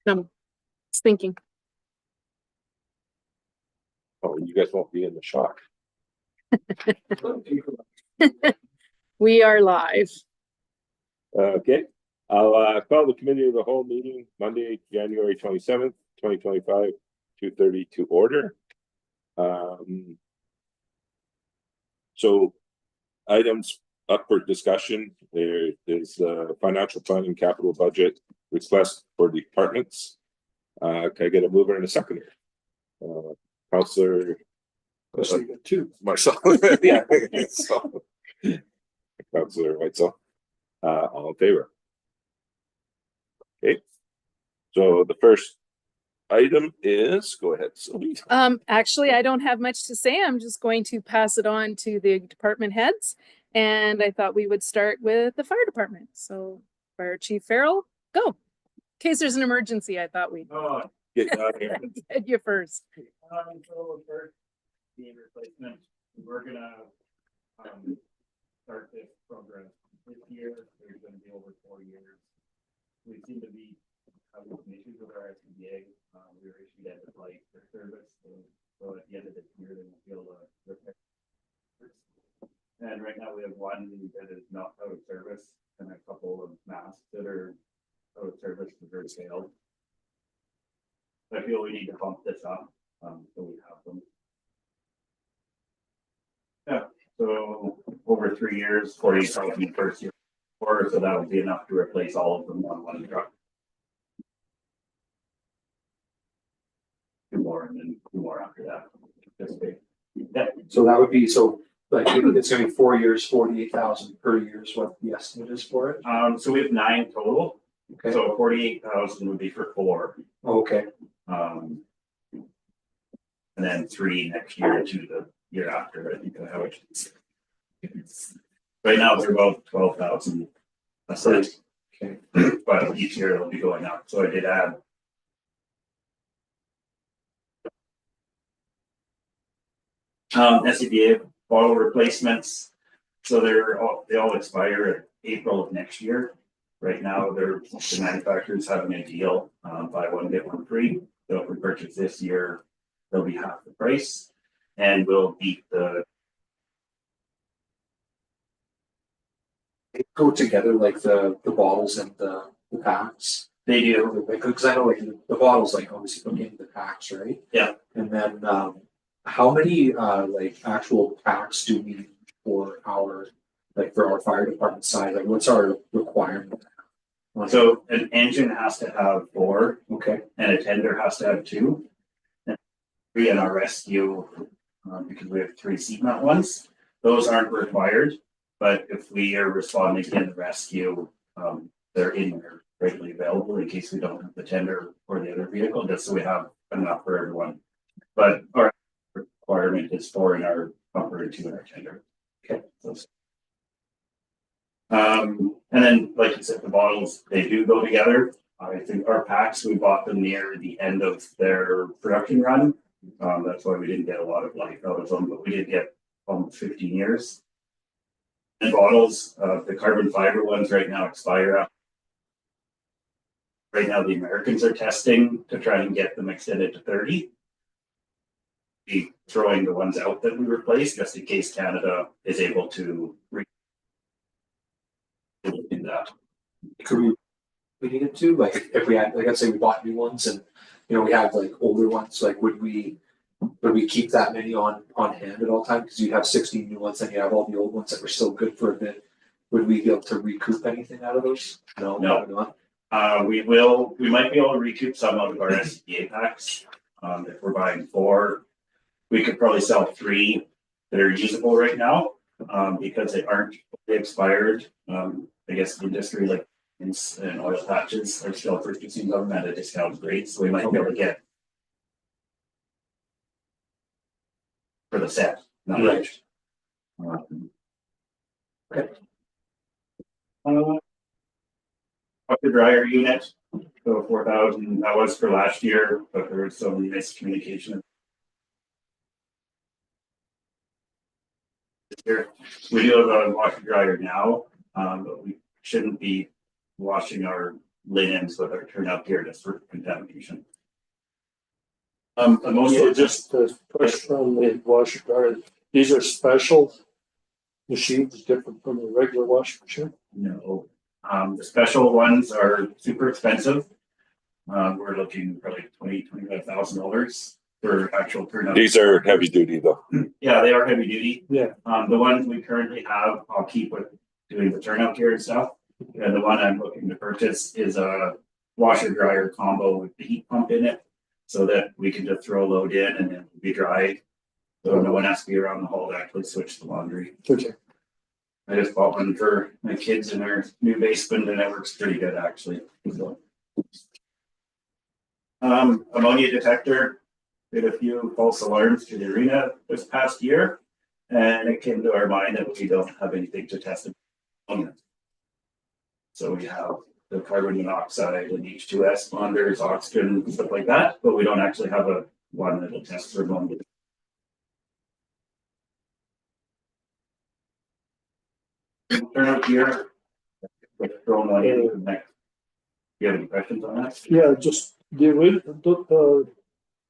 No, it's thinking. Oh, you guys won't be in the shock. We are live. Okay, I'll call the committee of the whole meeting Monday, January 27th, 2025, 2:30 to order. So items up for discussion. There is financial planning capital budget request for departments. Can I get a mover and a seconder? Councillor Marcel. Yeah. So, Councillor Weitzel. All in favor? Okay. So the first item is, go ahead, Sylvie. Actually, I don't have much to say. I'm just going to pass it on to the department heads. And I thought we would start with the fire department. So Fire Chief Farrell, go. In case there's an emergency, I thought we'd get you first. So first, the replacement, we're gonna start this program this year. There's gonna be over 4 years. We seem to be having some issues with our SCBA. We were issued end of life for service, so at the end of this year, they won't be able to repair. And right now we have one that is not out of service and a couple of masks that are out of service because they're failed. I feel we need to bump this up, so we have them. Yeah, so over 3 years, 40,000 first year, so that would be enough to replace all of them on one truck. 2 more and then 2 more after that. Yeah. So that would be, so like it's gonna be 4 years, 48,000 per year is what the estimate is for it. So we have 9 total. Okay. So 48,000 would be for 4. Okay. And then 3 next year to the year after. I think I have it. Right now they're about 12,000 a set. Okay. But each year it'll be going up. So I did add. SCBA bottle replacements. So they all expire in April of next year. Right now, the manufacturers having a deal, buy one, get one free. So if we purchase this year, they'll be half the price, and we'll beat the. They go together like the bottles and the packs. They do, Because I know like the bottles like obviously go into the packs, right? Yeah. And then how many like actual packs do we need for our fire department side? Like what's our requirement? So an engine has to have 4, Okay. and a tender has to have 2, and 3 in our rescue, because we have 3 seat mount ones. Those aren't required, but if we are responding in the rescue, they're in there readily available in case we don't have the tender or the other vehicle, just so we have enough for everyone. But our requirement is 4 in our bumper and 2 in our tender. Okay. And then, like you said, the bottles, they do go together. I think our packs, we bought them near the end of their production run. That's why we didn't get a lot of life out of them, but we did get almost 15 years. And bottles, the carbon fiber ones right now expire. Right now, the Americans are testing to try and get them extended to 30. Be throwing the ones out that we replaced just in case Canada is able to in that. Could we needed to like if we had like let's say we bought new ones and we have like older ones, like would we keep that many on hand at all times? Because you'd have 16 new ones and you have all the old ones that were still good for a bit. Would we be able to recoup anything out of those? No. We might be able to recoup some out of our SCBA packs. If we're buying 4, we could probably sell 3 that are usable right now, because they aren't expired. I guess the industry like and oil patches are still purchasing them at a discount rate, so we might be able to get for the set, not right. Okay. Up the dryer unit, so 4,000. That was for last year, but there was some miscommunication. Here we do have a washer dryer now, but we shouldn't be washing our linens with our turnout gear just for contamination. So Ammonia, just the question on the washer dryer, these are special machines different from the regular washing machine? no, the special ones are super expensive. We're looking for like $25,000 for actual turnout. These are heavy duty though. Yeah, they are heavy duty. Yeah. The ones we currently have, I'll keep with doing the turnout gear and stuff. And the one I'm looking to purchase is a washer dryer combo with the heat pump in it. So that we can just throw a load in and then it'll be dry. So no one has to be around the hall to actually switch the laundry. Okay. I just bought one for my kids in their new basement and it works pretty good actually. So. Ammonia detector, did a few false alarms to the arena this past year. And it came to our mind that we don't have anything to test ammonia. So we have the carbon monoxide and H2S bonders, oxygen, stuff like that, but we don't actually have a one that'll test for ammonia. Turnout gear. Throwing one in next. Do you have any questions on that? Yeah, just the arena,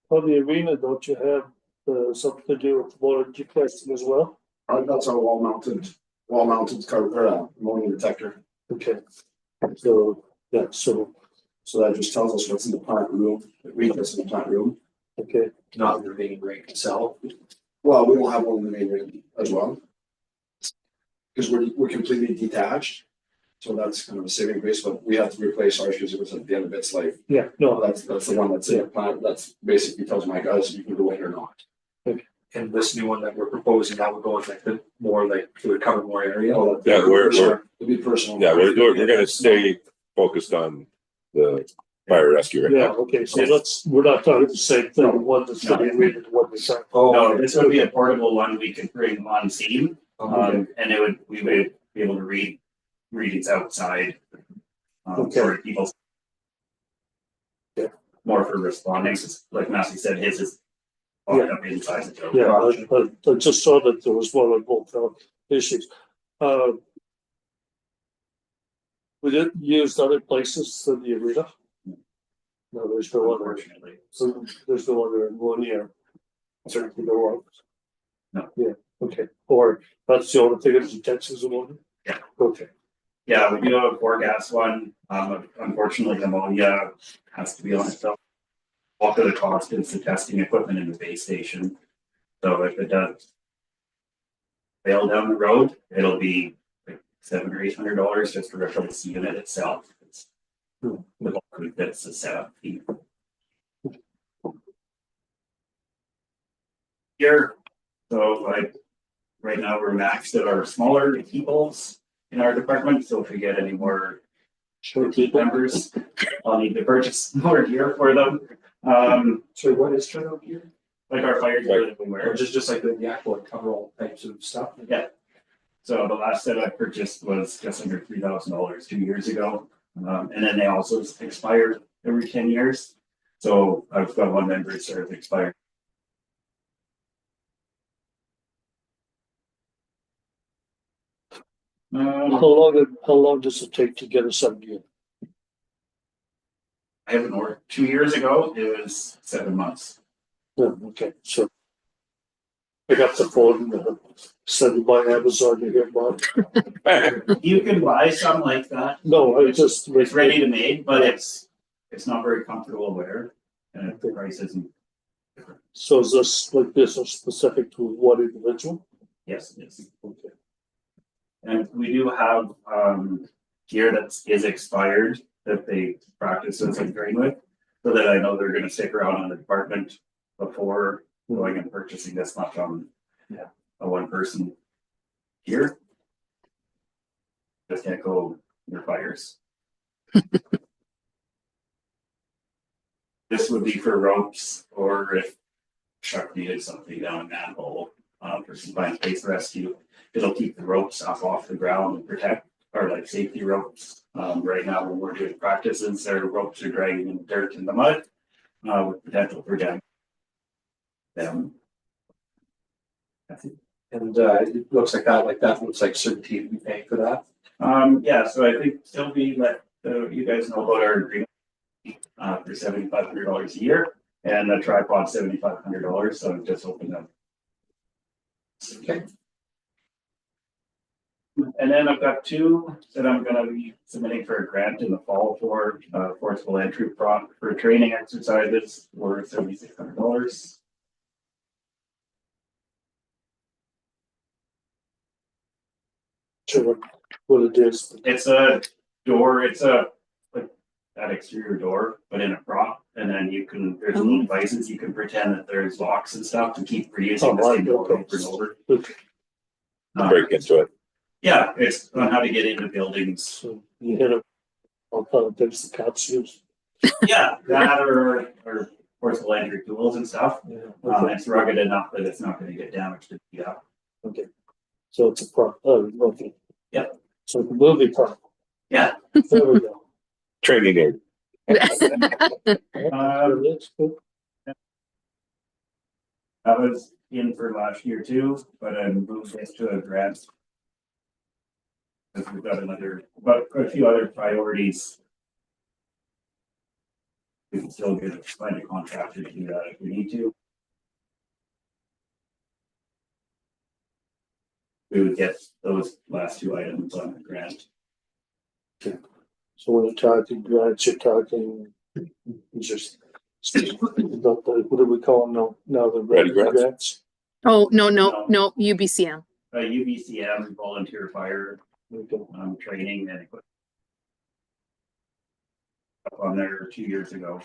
on the arena, don't you have something to do with water deep testing as well? That's our wall mounted ammonia detector. Okay. So, yeah, so, So that just tells us what's in the plant room, it reads what's in the plant room. okay, Not in the main ring itself. Well, we will have one in the main ring as well. Because we're completely detached. So that's kind of a saving grace, but we have to replace ours because it was at the end of its life. yeah, no, That's the one that's in the plant, that's basically tells my guys if you can go in or not. And this new one that we're proposing, that would go in like the more like, it would cover more area. Oh, Yeah, we're- it'll be personal. Yeah, we're gonna stay focused on the fire rescue right yeah, now. okay, so we're not talking the same thing, one that's gonna be arena, and one that's not. Oh, No, this would be a portable one we could bring on scene, okay. and we would be able to read readings outside. Okay. For people. Yeah. More for responding, 'cause like Massey said, his is locked up inside the tow. Yeah, I just saw that there was one on both issues. We didn't use other places than the arena? No, there's no other, Unfortunately, so there's no other ammonia. Certainly no one. No. Yeah, okay, or that's the only thing that detects is ammonia? Yeah. Okay, yeah, we do have a 4-gas one, unfortunately ammonia has to be on itself. Bulk of the cost is the testing equipment in the base station, so if it does. Fail down the road, it'll be like $700 or $800 just to replace the unit itself. It's the bulk of it, that's the setup fee. Here, so like, right now we're maxed at our smaller peoples in our department, so if we get any more sure, team members, I'll need to purchase more gear for them. So what is turnout gear? Like our fire gear that we Or wear. just like the actual like, cover all types of stuff? Yeah. So the last set I purchased was just under $3,000 2 years ago. And then they also expired every 10 years. So I've got one member that sort of expired. how long does it take to get a sub gear? I haven't ordered 2 years ago, it was 7 months. Yeah, okay, so. Pick up the phone, send it by Amazon, you get one. You can buy some like that. No, I just. It's ready to made, but it's not very comfortable to wear. And the price isn't, So is this like this or specific to one individual? yes, it is. Okay. And we do have gear that is expired that they practice as a train with. So that I know they're gonna stick around in the department before going and purchasing this much on a one person gear. Just can't go near fires. This would be for ropes or if Chuck needed something down a manhole for confined space rescue. It'll keep the ropes up off the ground and protect our like safety ropes. Right now when we're doing practices, their ropes are dragging in the dirt and the mud with potential for damage. That's it. And it looks like that looks like certainty to be paying for that. Yeah, so I think still be So you guys know about our agreement for $7,500 a year, and the tripod $7,500. So I'm just hoping that. Okay. And then I've got two that I'm gonna be submitting for a grant in the fall for forcible entry for training exercises for $7,600. Sure, what it is. It's a door, it's a like that exterior door, but in a prop, and then there's little devices, you can pretend that there's locks and stuff to keep reusing the same door over and over. Break into it. Yeah, it's on how to get into buildings. So you hit it. I'll probably fix the cops use. Yeah, that or forcible entry tools and stuff. Yeah. Okay. It's rugged enough that it's not gonna get damaged to beat up. Okay. So it's a pro, oh, okay. Yep. So it will be pro. Yeah. There we go. Training aid. That's good. That was in for last year too, but I moved this to a grant. Because we've got a few other priorities. We can still find a contractor to do that if we need to. We would get those last two items on the grant. So when you're talking grants, you're talking just about the, what do we call them now the Ready grants? Oh, no, No. UBCM. UBCM, volunteer fire, Okay. training and equipment. Up on there 2 years ago.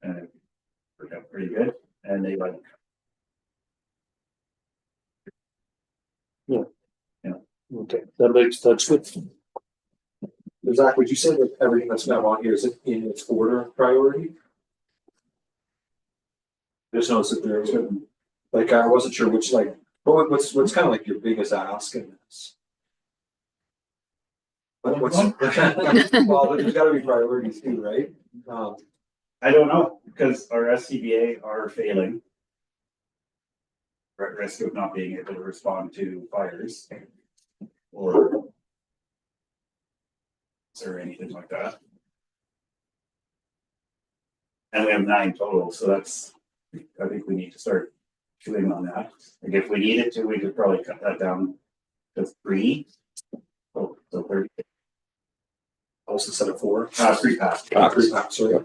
And it worked out pretty good, and they like. Okay, that's good. Zach, would you say that everything that's now on here is in its order of priority? Just noticed that there's, like, I wasn't sure which, like, what's kind of like your biggest ask in this? What's, well, there's gotta be priorities too, right? I don't know, because our SCBA are failing. We're at risk of not being able to respond to fires. Or anything like that. And we have 9 total, so I think we need to start chewing on that. Like if we needed to, we could probably cut that down to 3. So 30. Also instead of 4. 3 pass. 3 pass, sorry.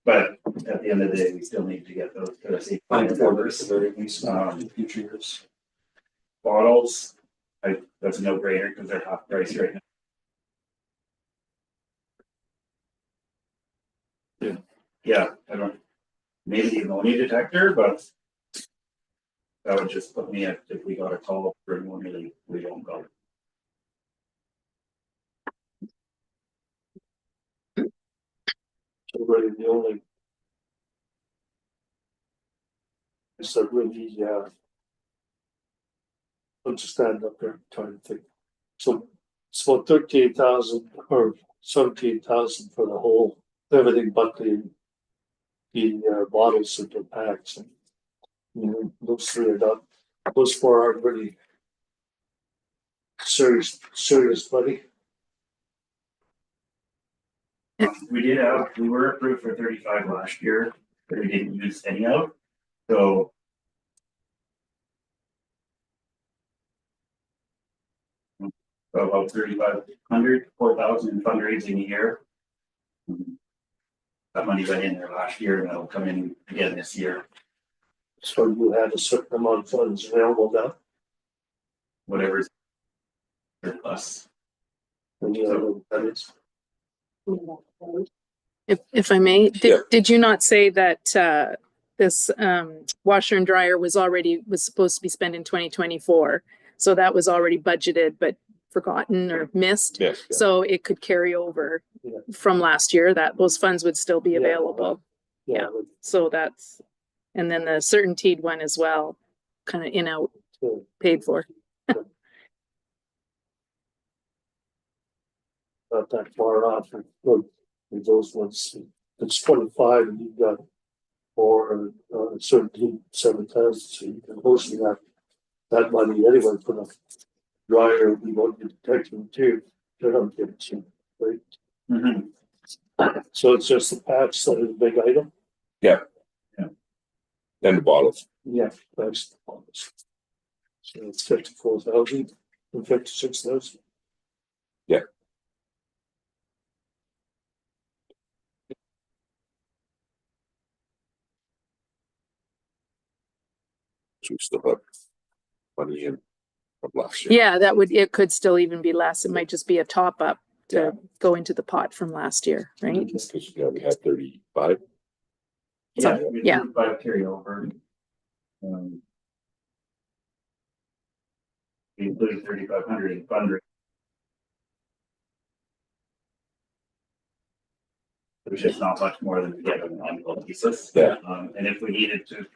But at the end of the day, we still need to get those to the safety. Find 4 minutes at the very least in future years. Bottles, that's a no-brainer because they're half price right now. Yeah, I don't, maybe the ammonia detector, but that would just put me at, if we got a call for ammonia, we don't go. So really the only. Is that really, I'll just stand up there trying to think. So it's about 38,000 or 17,000 for the whole, everything but the bottles and the packs. And, those 3 are done. Those 4 aren't really serious money. We were approved for 35 last year, but we didn't use any of. So about 3,500, 4,000 in fundraising a year. That money went in there last year and that'll come in again this year. So you had a certain amount of funds available now. Whatever's surplus. And you know, that is. If I may, Yeah. did you not say that this washer and dryer was supposed to be spent in 2024? So that was already budgeted but forgotten or missed. Yes. So it could carry over Yeah. from last year, that those funds would still be Yeah. available. Yeah. So that's, and then the CertainTeed one as well, kind of in out Good. paid for. Not that far off. Look, those ones, it's 25 and you've got 4 17,000, so you can mostly have that money anyway for the dryer. We won't get detecting too. They're not getting to. Mhm. So it's just the patch that is a big item? And the bottles. Yeah. That's the bonus. So it's 54,000 and 56,000. So we still have money in from last year. Yeah, that would, it could still even be less. It might just be a top up Yeah. to go into the pot from last year, right? Because we had 35. Yeah, So, we yeah. approved by carryover. Including 3,500 in fundraising. Which is not much more than we get on an annual basis. Yeah. And if we needed to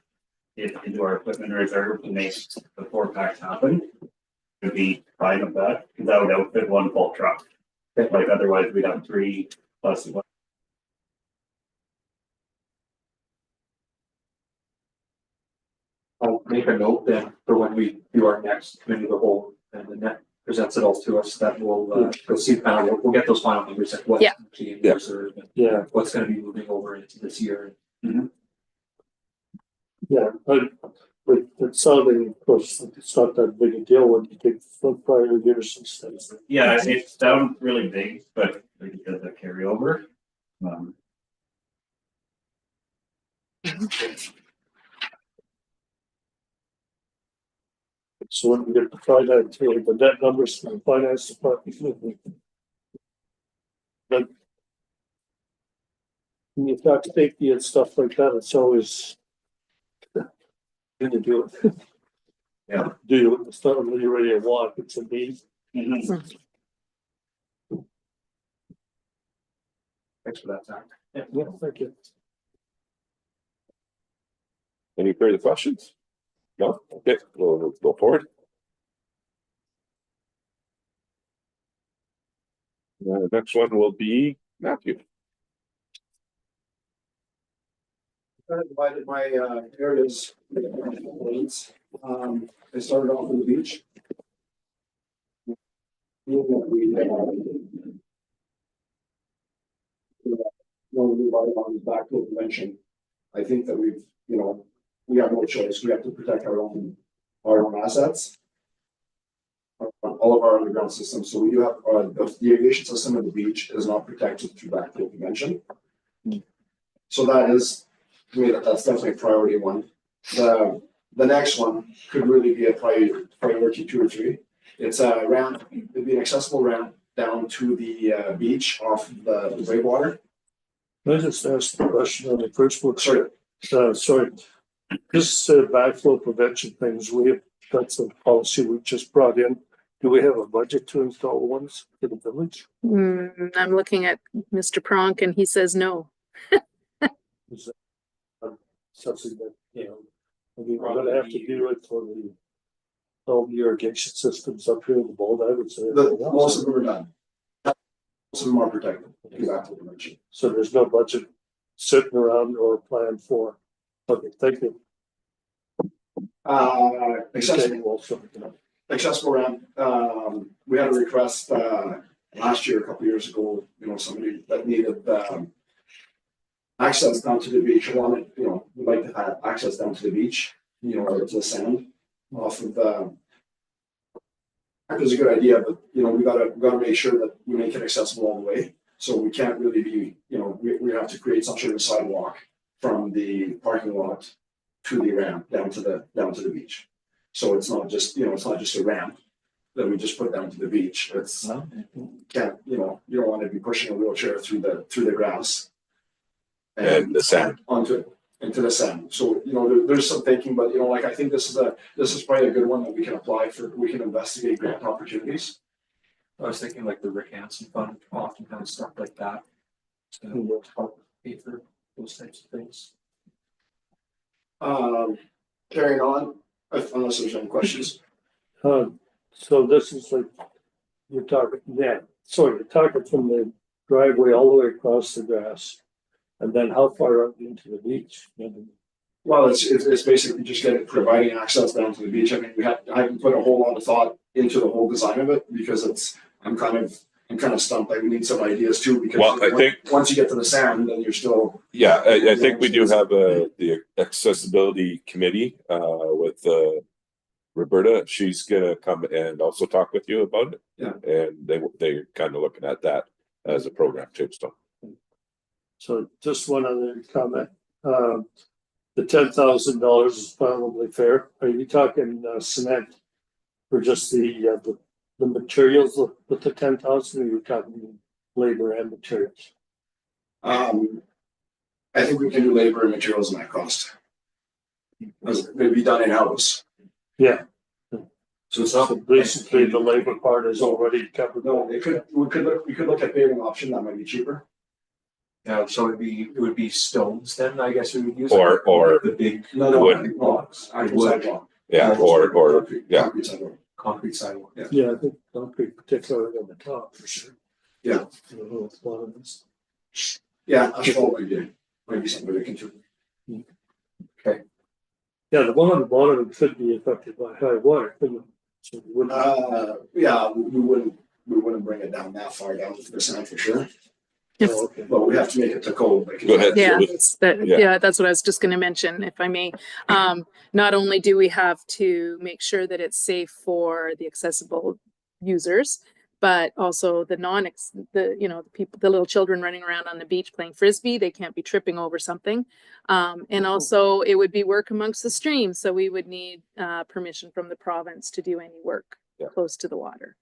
get into our equipment reserve to make the 4-packs happen, it'd be fine with that, because that would outfit one full truck. Like otherwise we'd have 3 plus one. I'll make a note then for when we do our next committee of the whole and the net presents it all to us that we'll see kind of, we'll get those final numbers like what's Yeah. actually in Yeah. reserve and Yeah, what's gonna be moving over into this year. yeah, but it's sounding, of course, like it's not that big a deal when you take the prior years and stuff. Yeah, it sounds really big, but because of carryover. So when we get the finance, the net numbers from the finance department. But when you talk safety and stuff like that, it's always. When you do it. Yeah. Do you, it's not really really a want, it's a need. Mhm. Thanks for that, Zach. Yeah, thank you. Any further questions? No? Okay, we'll go forward. The next one will be Matthew. I divided my areas. I started off on the beach. On back to convention. I think that we've, we have no choice. We have to protect our own assets. All of our underground systems. So we do have the irrigation system at the beach is not protected through backfill convention. So that is, to me, that's definitely a priority one. The next one could really be a priority 2 or 3. It's a ramp, it'd be an accessible ramp down to the beach off the breakwater. I just asked the question on the first one. Sorry. Sorry, this backflow prevention things, we have got some policy we just brought in. Do we have a budget to install ones in the village? I'm looking at Mr. Pronk and he says no. Is that something that, I mean, we're gonna have to do it for all the irrigation systems up here in the bold, I would say. Most of them are done. Most of them are protected through backfill convention. So there's no budget sitting around or planned for. Okay, thank you. Accessible ramp. We had a request last year, a couple years ago. Somebody that needed access down to the beach. Wanted, we'd like to have access down to the beach. Or to the sand off of the. It was a good idea, but we gotta make sure that we make it accessible all the way. So we can't really be, we have to create some sort of sidewalk from the parking lot to the ramp down to the beach. So it's not just, it's not just a ramp that we just put down to the beach. It's can't, you don't want to be pushing a wheelchair through the grass And the sand. into the sand. So, there's some thinking, but I think this is probably a good one that we can apply for. We can investigate grant opportunities. I was thinking like the Rick Hansen Fund, often kind of stuff like that. To help pay for those types of things. Carrying on, unless there's any questions. So this is like, you're talking from the driveway all the way across the grass. And then how far out into the beach? Well, it's basically just providing access down to the beach. I mean, I haven't put a whole lot of thought into the whole design of it because I'm kind of I'm kind of stumped. Like, we need some ideas too, because Well, I think- once you get to the sand, then you're still. Yeah, I think we do have the accessibility committee, with, Roberta. She's gonna come and also talk with you about it. Yeah. And they're kind of looking at that as a program too, so. So just one other comment. The $10,000 is probably fair. Are you talking cement for just the materials with the 10,000, or are you talking labor and materials? I think we can do labor and materials in that cost. It'd be done in-house. Yeah. So it's not So basically, the labor part is already covered. No, we could look at paving option, that might be cheaper. so it would be stones then, I guess we would use. Or- the big No, Wood. blocks, actual Wood. sidewalk. Yeah, or, yeah. Concrete sidewalk. concrete sidewalk. Yeah, I think concrete particularly on the top for sure. Yeah. I don't know if a lot of this. Yeah, asphalt might be something we can do. Yeah, the one on the bottom could be affected by high water, couldn't it? So we wouldn't. Yeah, we wouldn't bring it down that far down to the sand for sure, Oh, okay. but we have to make it to code. Like, Go ahead. Yeah, Yeah. yeah, that's what I was just gonna mention, if I may. Not only do we have to make sure that it's safe for the accessible users, but also the the people, the little children running around on the beach playing frisbee, they can't be tripping over something. And also it would be work amongst the streams, so we would need permission from the province to do any work Yeah. close to the water.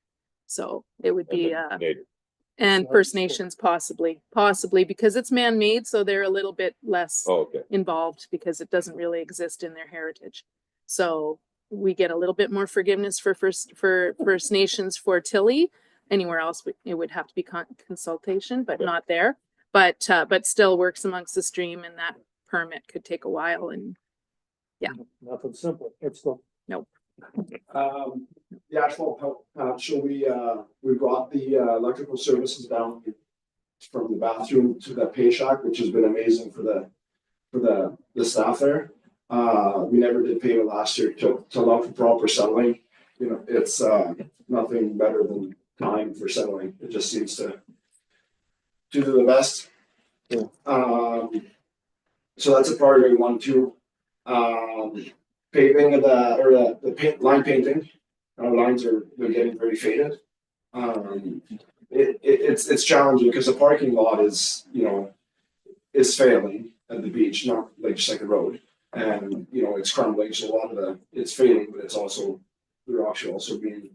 So it would be Native. and So First that's Nations possibly because it's man-made, so they're a little bit less Oh, okay. involved because it doesn't really exist in their heritage. So we get a little bit more forgiveness for First Nations for Tilly. Anywhere else, it would have to be consultation, but Yeah. not there. But still works amongst the stream, and that permit could take a while. And Nothing simple. Let's go. The asphalt so we brought the electrical services down from the bathroom to the pay shack, which has been amazing for the staff there. We never did pay it last year to allow for proper settling. You know, it's nothing better than time for settling. It just seems to do the best. Yeah. So that's a priority one too. Paving of line painting. Our lines they're getting very faded. It's challenging because the parking lot is failing at the beach, not like just like a road, and it's crumbling. So a lot of it's fading, but it's also the rocks should also be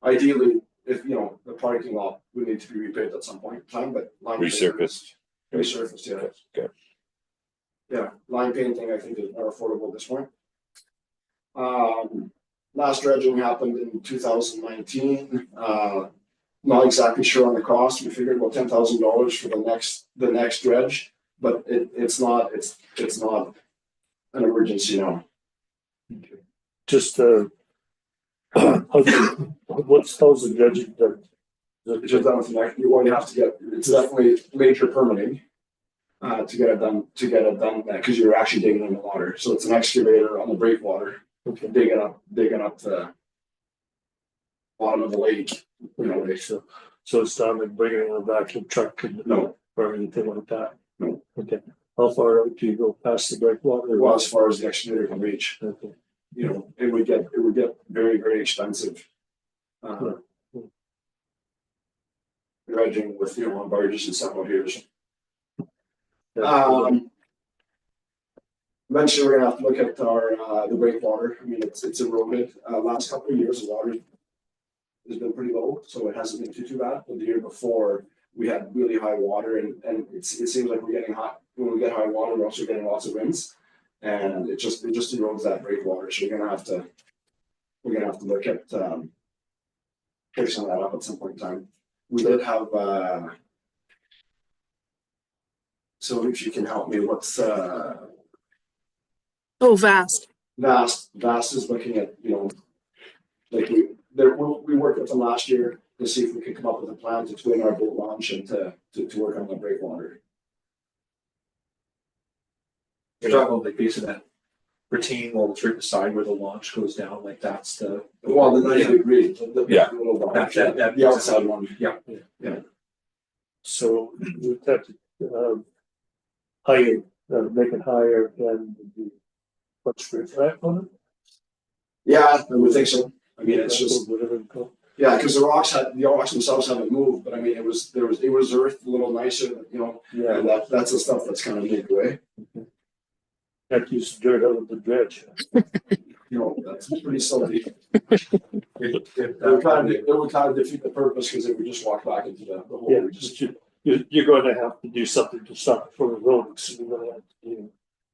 ideally if the parking lot would need to be repaved at some point in time, but line Resurfaced. resurfaced, yeah. Okay. Yeah, line painting I think is more affordable at this point. Last dredging happened in 2019. Not exactly sure on the cost. We figured about $10,000 for the next dredge, but it's not an emergency now. Just what's the dredging done? It's just done with the next. You're going to have to get. It's definitely major permitting to get it done because you're actually digging in the water. So it's an excavator on the breakwater. Okay. Digging up the bottom of the lake. Okay, so it's not like bringing in a vacuum truck and No, or anything like that. No. Okay. How far out do you go past the breakwater? well, as far as the excavator can reach, Okay. it would get very, very expensive. Dredging with on barges and stuff out here. Eventually, we're gonna have to look at our the breakwater. I mean, it's eroded. Last couple of years, the water has been pretty low, so it hasn't been too bad. But the year before, we had really high water, and it seems like we're getting hot. When we get high water, we're also getting lots of winds, and it just erodes that breakwater. So we're gonna have to look at fixing that up at some point in time. We did have so if you can help me, what's vast. Vast is looking at, like we worked with them last year to see if we could come up with a plan to twin our boat launch and to work on the breakwater. You're talking about the piece of that retaining walls right beside where the launch goes down, like that's the. Well, the 90 degree. Yeah. The outside one. So we have to, higher, make it higher than the, what's reflect on it? Yeah, I would think so. I mean, it's just, Whatever it's called. yeah, because the rocks themselves haven't moved, but I mean, it was earthed a little nicer, you know, Yeah, and that's the stuff that's kind of made away. have to use dirt out of the dredge. You know, that's pretty silly. It would kind of defeat the purpose because it would just walk back into the hole. Yeah, We just, you're going to have to do something to stop it from eroding, so you're gonna have to do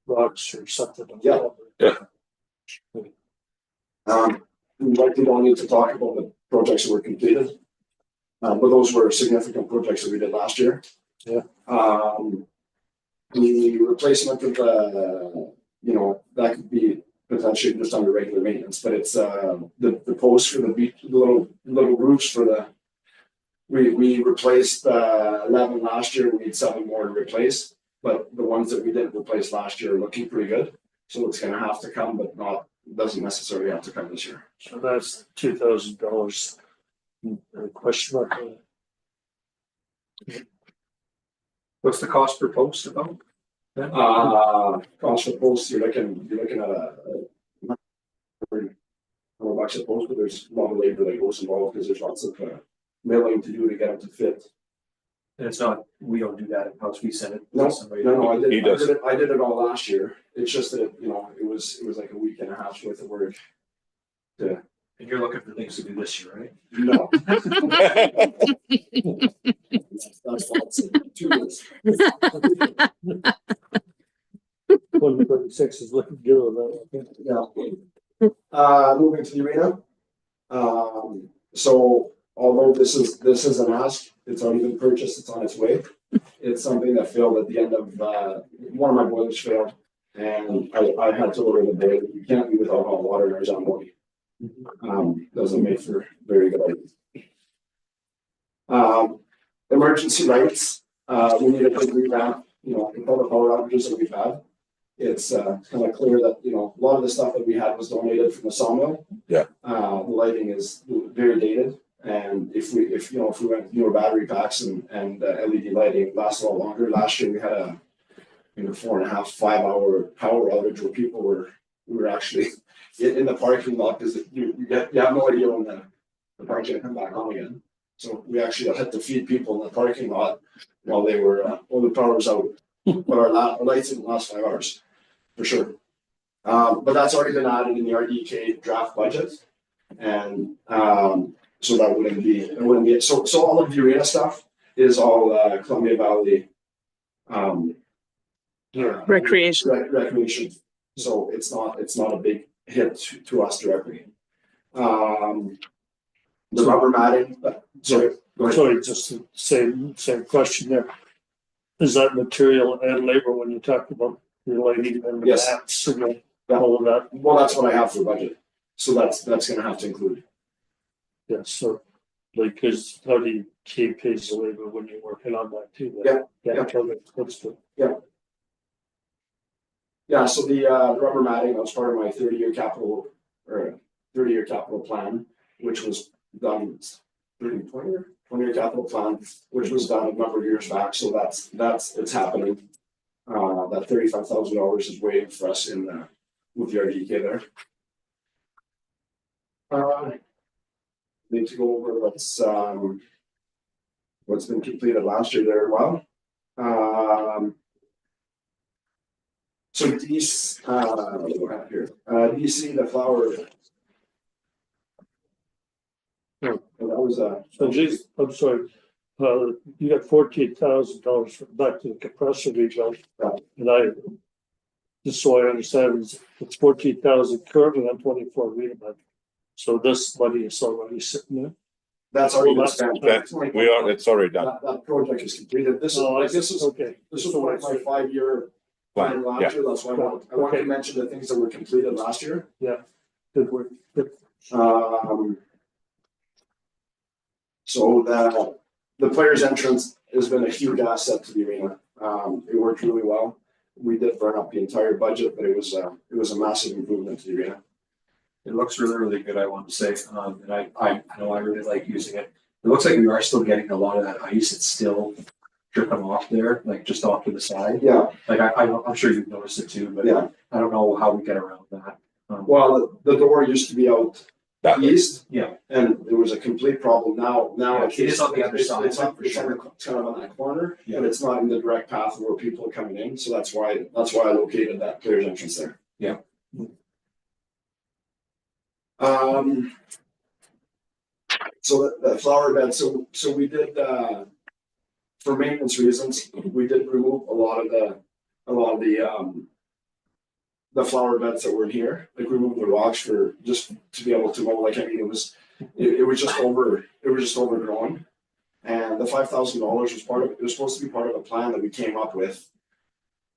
rocks or something. Yeah. we likely don't need to talk about the projects that were completed. But those were significant projects that we did last year. Yeah. The replacement of the, that could be potentially just under regular maintenance, but it's the posts for the beach, the little roofs for the. We replaced 11 last year. We need 7 more to replace, but the ones that we didn't replace last year are looking pretty good. So it's going to have to come, but doesn't necessarily have to come this year. So that's $2,000. Question mark. What's the cost per post about? Cost for posts, you're looking at $100 a post, but there's a lot of labor that goes involved because there's lots of milling to do to get them to fit. And it's not, we don't do that in house, we send it. to No, somebody. no, I He does. did it all last year. It's just that, it was like a week and a half's worth of work. And you're looking for things to do this year, right? No. That's false. 2 months. 2026 is looking good on that. Yeah. Moving to the arena. So although this is an ask, it's already been purchased, it's on its way. It's something that failed at the end of, one of my boilers failed. And I had to order the boiler. You can't be without hot water in Arizona. Doesn't make for very good items. Emergency lights, we need a big revamp, with all the power outages that we've had. It's kind of clear that, a lot of the stuff that we had was donated from the sawmill. Yeah. The lighting is very dated. And if we went newer battery packs and LED lighting, it lasts a lot longer. Last year we had a 4.5, 5 hour power outage where people we were actually in the parking lot because you have no idea when the park's gonna come back on again. So we actually had to feed people in the parking lot while the power was out. But our lights didn't last 5 hours, for sure. But that's already been added in the RDK draft budget. And so that wouldn't be so all of the arena stuff is all Columbia Valley Recreation. recreation. So it's not a big hit to us directly. The rubber matting, sorry, go ahead. Sorry, just the same question there. Is that material and labor when you talk about the lighting and the Yes. mats and all of that? Well, that's what I have for budget. So that's gonna have to include. Yeah, so like, cause how do you keep pays the labor when you're working on that too? Yeah. Okay, that's good. Yeah, so the rubber matting, that was part of my 30-year capital plan, which was done 20-year capital plan, which was done a number of years back. So it's happening. That $35,000 is waiting for us with the RDK there. Need to go over what's been completed last year there as well. So DC, what do we have here? DC, the flower. Yeah. That was So geez, I'm sorry, you got $14,000 back to the compressor rebuild. Yeah. And just so I understand, it's 14,000 currently on 24 rebuild. So this money is already sitting there. that's already been Well, spent. It's already done. That project is completed. This is Okay. this was my 5-year plan last year. That's why I wanted Okay. to mention the things that were completed last year. Good work. Good. So the players' entrance has been a huge asset to the arena. It worked really well. we did burn up the entire budget, but it was a massive improvement to the arena. It looks really, really good, I want to say, and I know I really like using it. It looks like we are still getting a lot of that ice, it's still dripping off there, like just off to the side. Yeah, Like I'm sure you've noticed it too, but yeah. I don't know how we get around that. Well, the door used to be out That way. east, Yeah, and it was a complete problem. Now Yeah, it's it is on the other side, It's for sure. kind of on that corner, Yeah. but it's not in the direct path where people are coming in. So that's why I located that players entrance there. Yeah. So the flower bed. So we did for maintenance reasons, we did remove a lot of the flower beds that were in here. Like we moved the rocks for just to be able to mow. Like I mean, it was just overgrown. And the $5,000 was part of it. It was supposed to be part of a plan that we came up with,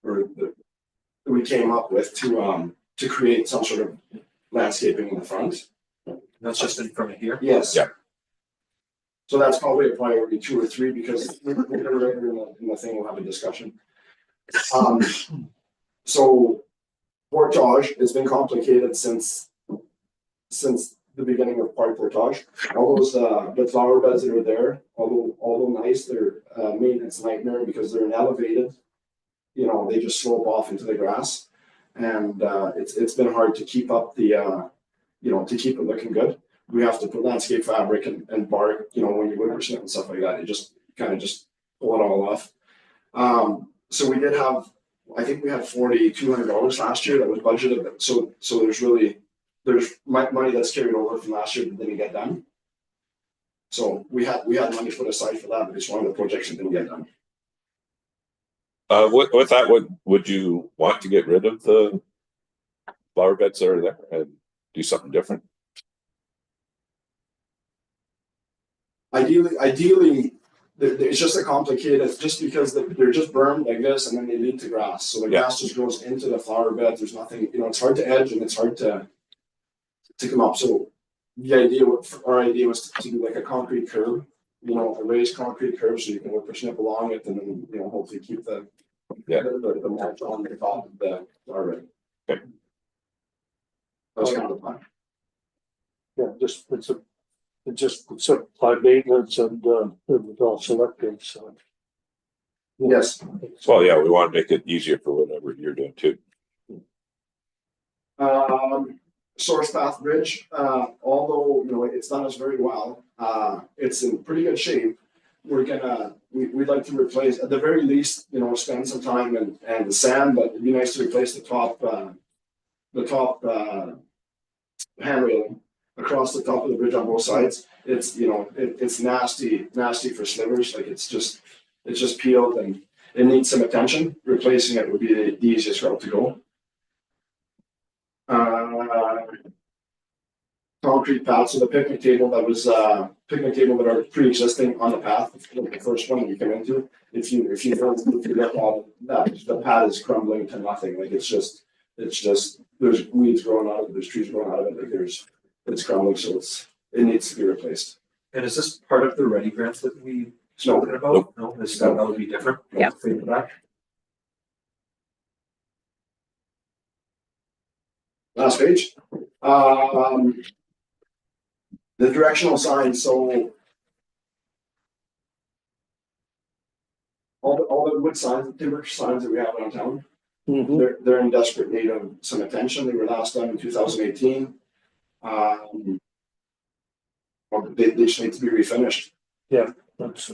to create some sort of landscaping in the front. that's just in front of here. Yes. Yeah. So that's probably a priority 2 or 3 because we're later in the thing, we'll have a discussion. So portage, it's been complicated since the beginning of Park Portage. All those the flower beds that are there, although nice, they're maintenance nightmare because they're an elevated, they just slope off into the grass. And it's been hard to keep up the to keep it looking good. We have to put landscape fabric and bark, when you whippersnip and stuff like that, it just kind of just pull it all off. So we did have, I think we had $4,200 last year that was budgeted. So there's money that's carried over from last year that didn't get done. So we had money put aside for that, but it's one of the projects that didn't get done. With that, would you want to get rid of the flower beds that are there and do something different? Ideally, it's just a complicated, just because they're just burned like this and then they lead to grass. So the grass just goes into the flower bed. There's nothing, it's hard to edge and it's hard to come up. So our idea was to do like a concrete curb, a raised concrete curb so you can whippersnip along it and then, hopefully keep the mulch on the top of the flower bed. Okay. That's kind of the plan. Yeah, it's apply maintenance and it was all selective, so. Yes. Well, yeah, we want to make it easier for whatever you're doing too. Source Path Bridge, although it's done us very well, it's in pretty good shape. We'd like to replace, at the very least, spend some time and the sand, but it'd be nice to replace the top hand railing across the top of the bridge on both sides. It's it's nasty for slivers. Like it's just peeled and it needs some attention. Replacing it would be the easiest route to go. Concrete path. So the picnic table that are pre-existing on the path, the first one that you come into. If you look at that, the pad is crumbling to nothing. Like it's just there's weeds growing out of it, there's trees growing out of it, like it's crumbling, so it needs to be replaced. And is this part of the Ready grant that we spoken about? No, that would be different. Yeah. Feedback. Last page. The directional signs, so all the wood signs, the timber signs that we have around town, they're in desperate need of some attention. They were last done in 2018. They just need to be refinished. Yeah, that's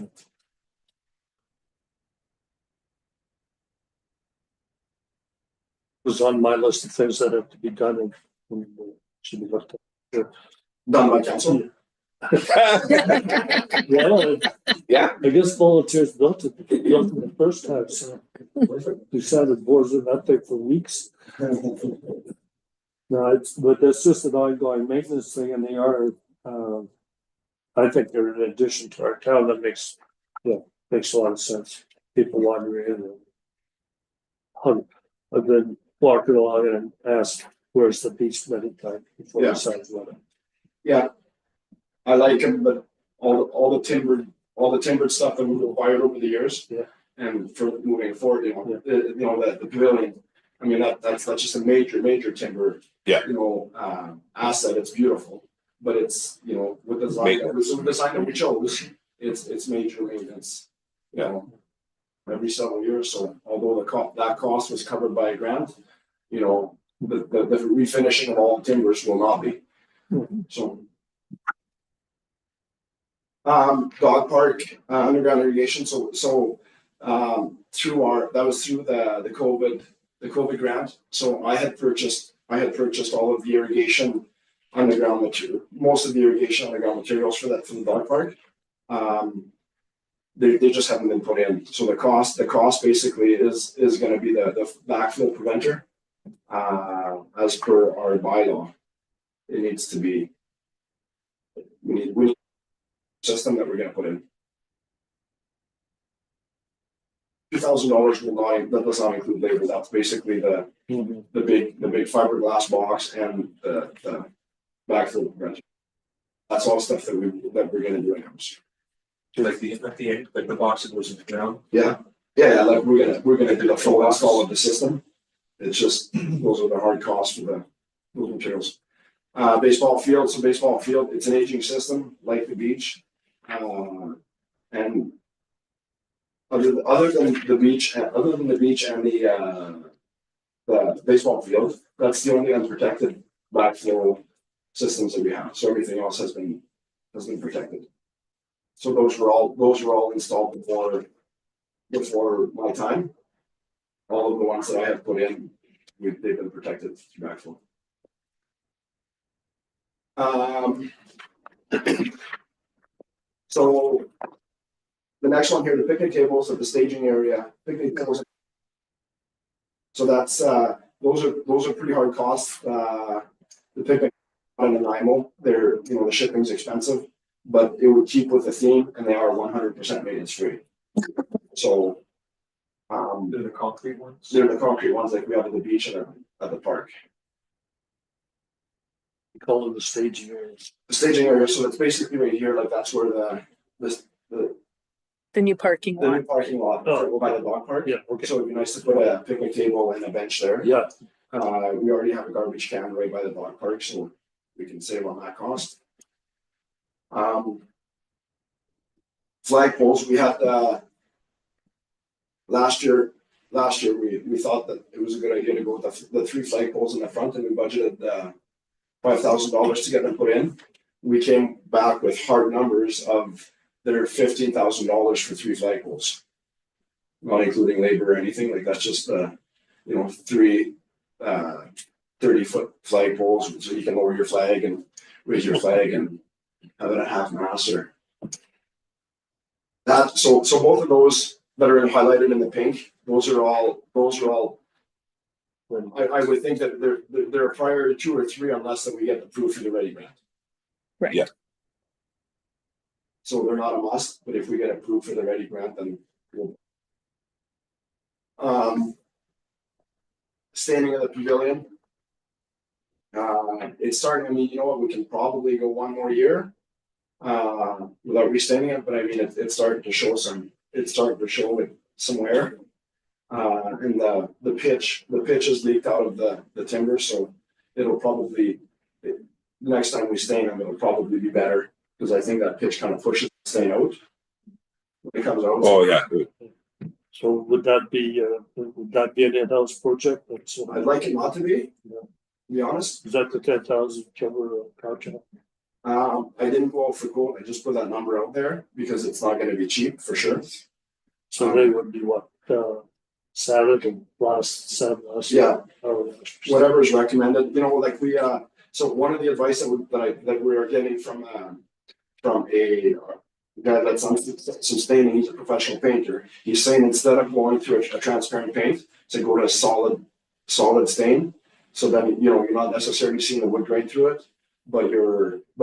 was on my list of things that have to be done and should be looked at. Done by council. Well, Yeah. I guess volunteers built it the first time, so we sounded boards in that thing for weeks. No, but that's just an ongoing maintenance thing, and they are, I think they're an addition to our town that makes a lot of sense. People wandering in. I've been walking along and asked, where's the beach many times before Yeah. we decide whether. Yeah, I like them, but all the timbered stuff that we've acquired over the years. Yeah. and for moving forward, the pavilion. I mean, that's just a major timber. Yeah. Asset. It's beautiful, but it's, with the design, that we chose, it's major maintenance. Every several years. So although that cost was covered by a grant, the refinishing of all timbers will not be. So. Dog park, underground irrigation. So that was through the COVID grant. So I had purchased all of the irrigation underground material, most of the irrigation underground materials for the dog park. They just haven't been put in. So the cost basically is going to be the backflow preventer. As per our bylaw, it needs to be. We need system that we're going to put in. $2,000 that does not include labor. That's basically the big fiberglass box and the backfill preventer. That's all stuff that we're going to do in house. Like the box that goes in the ground. Yeah. Like we're gonna do the full install of the system. It's just those are the hard costs for those materials. Baseball field. So baseball field, it's an aging system like the beach. And other than the beach and the baseball field, that's the only unprotected backflow systems that we have. So everything else has been protected. So those were all installed before my time. All of the ones that I have put in, they've been protected through backflow. So the next one here, the picnic tables at the staging area, picnic tables. So that's those are pretty hard costs. The picnic on an IMO, the shipping's expensive, but it would keep with the theme, and they are 100% maintenance free. So they're the concrete ones. They're the concrete ones like we have at the beach and at the park. We call them the staging areas. The staging area, so it's basically right here, like that's where The new parking the new lot. parking lot by the dog park. Yeah, okay. So it'd be nice to put a picnic table and a bench there. Yeah. We already have a garbage can right by the dog park, so we can save on that cost. Flag poles, we had last year we thought that it was a good idea to go with the 3 flag poles in the front, and we budgeted $5,000 to get them put in. We came back with hard numbers of they're $15,000 for 3 flag poles, not including labor or anything. Like that's just 3 30-foot flag poles, so you can lower your flag and raise your flag and have it at half mast or that. So both of those that are highlighted in the pink, those are all. I would think that they're a priority 2 or 3 unless that we get approved for the Ready grant. Right. Yeah. So they're not a must, but if we get approved for the Ready grant, then we'll. Standing in the pavilion. It's starting. I mean, you know what? We can probably go 1 more year without restanding it, but I mean, it's starting to show some. It's starting to show it somewhere. And the pitch is leaked out of the timber, so it'll probably next time we stain them, it'll probably be better because I think that pitch kind of pushes the stain out when it comes out. Oh yeah. So would that be an in-house project? I'd like it not to be. Yeah. To be honest. Is that the 10,000 cover project? I didn't go out for quote. I just put that number out there because it's not going to be cheap for sure. So they would be what Saturday last yeah. Whatever is recommended, like we so one of the advice that we are getting from a guy that's on some staining, he's a professional painter. He's saying instead of going through a transparent paint, to go to a solid stain, so then you're not necessarily seeing the wood grain through it, but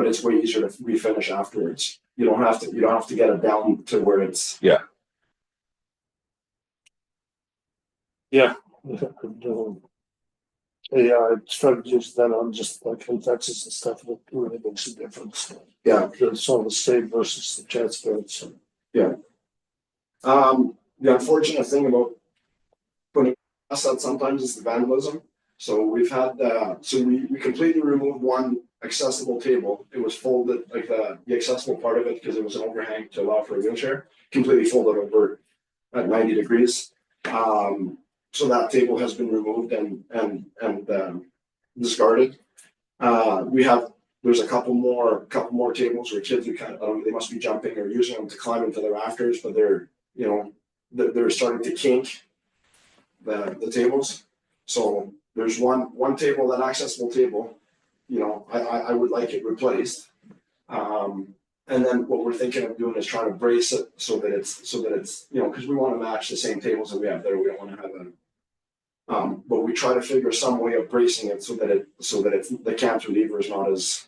it's way easier to refinish afterwards. You don't have to get it down to where it's Yeah. Yeah, I started using that on just like convexes and stuff. It really makes a difference. Yeah. It's on the stain versus the transparent. So. Yeah. the unfortunate thing about putting assets sometimes is the vandalism. So we've had, so we completely removed one accessible table. It was folded, like the accessible part of it, because it was an overhang to allow for a wheelchair, completely folded over at 90 degrees. So that table has been removed and discarded. There's a couple more tables where kids are kind of, they must be jumping or using them to climb into the rafters, but they're starting to kink the tables. So there's one table, that accessible table, I would like it replaced. And then what we're thinking of doing is trying to brace it so that it's, because we want to match the same tables that we have there. We don't want to have but we try to figure some way of bracing it so that it's the cantilever is not as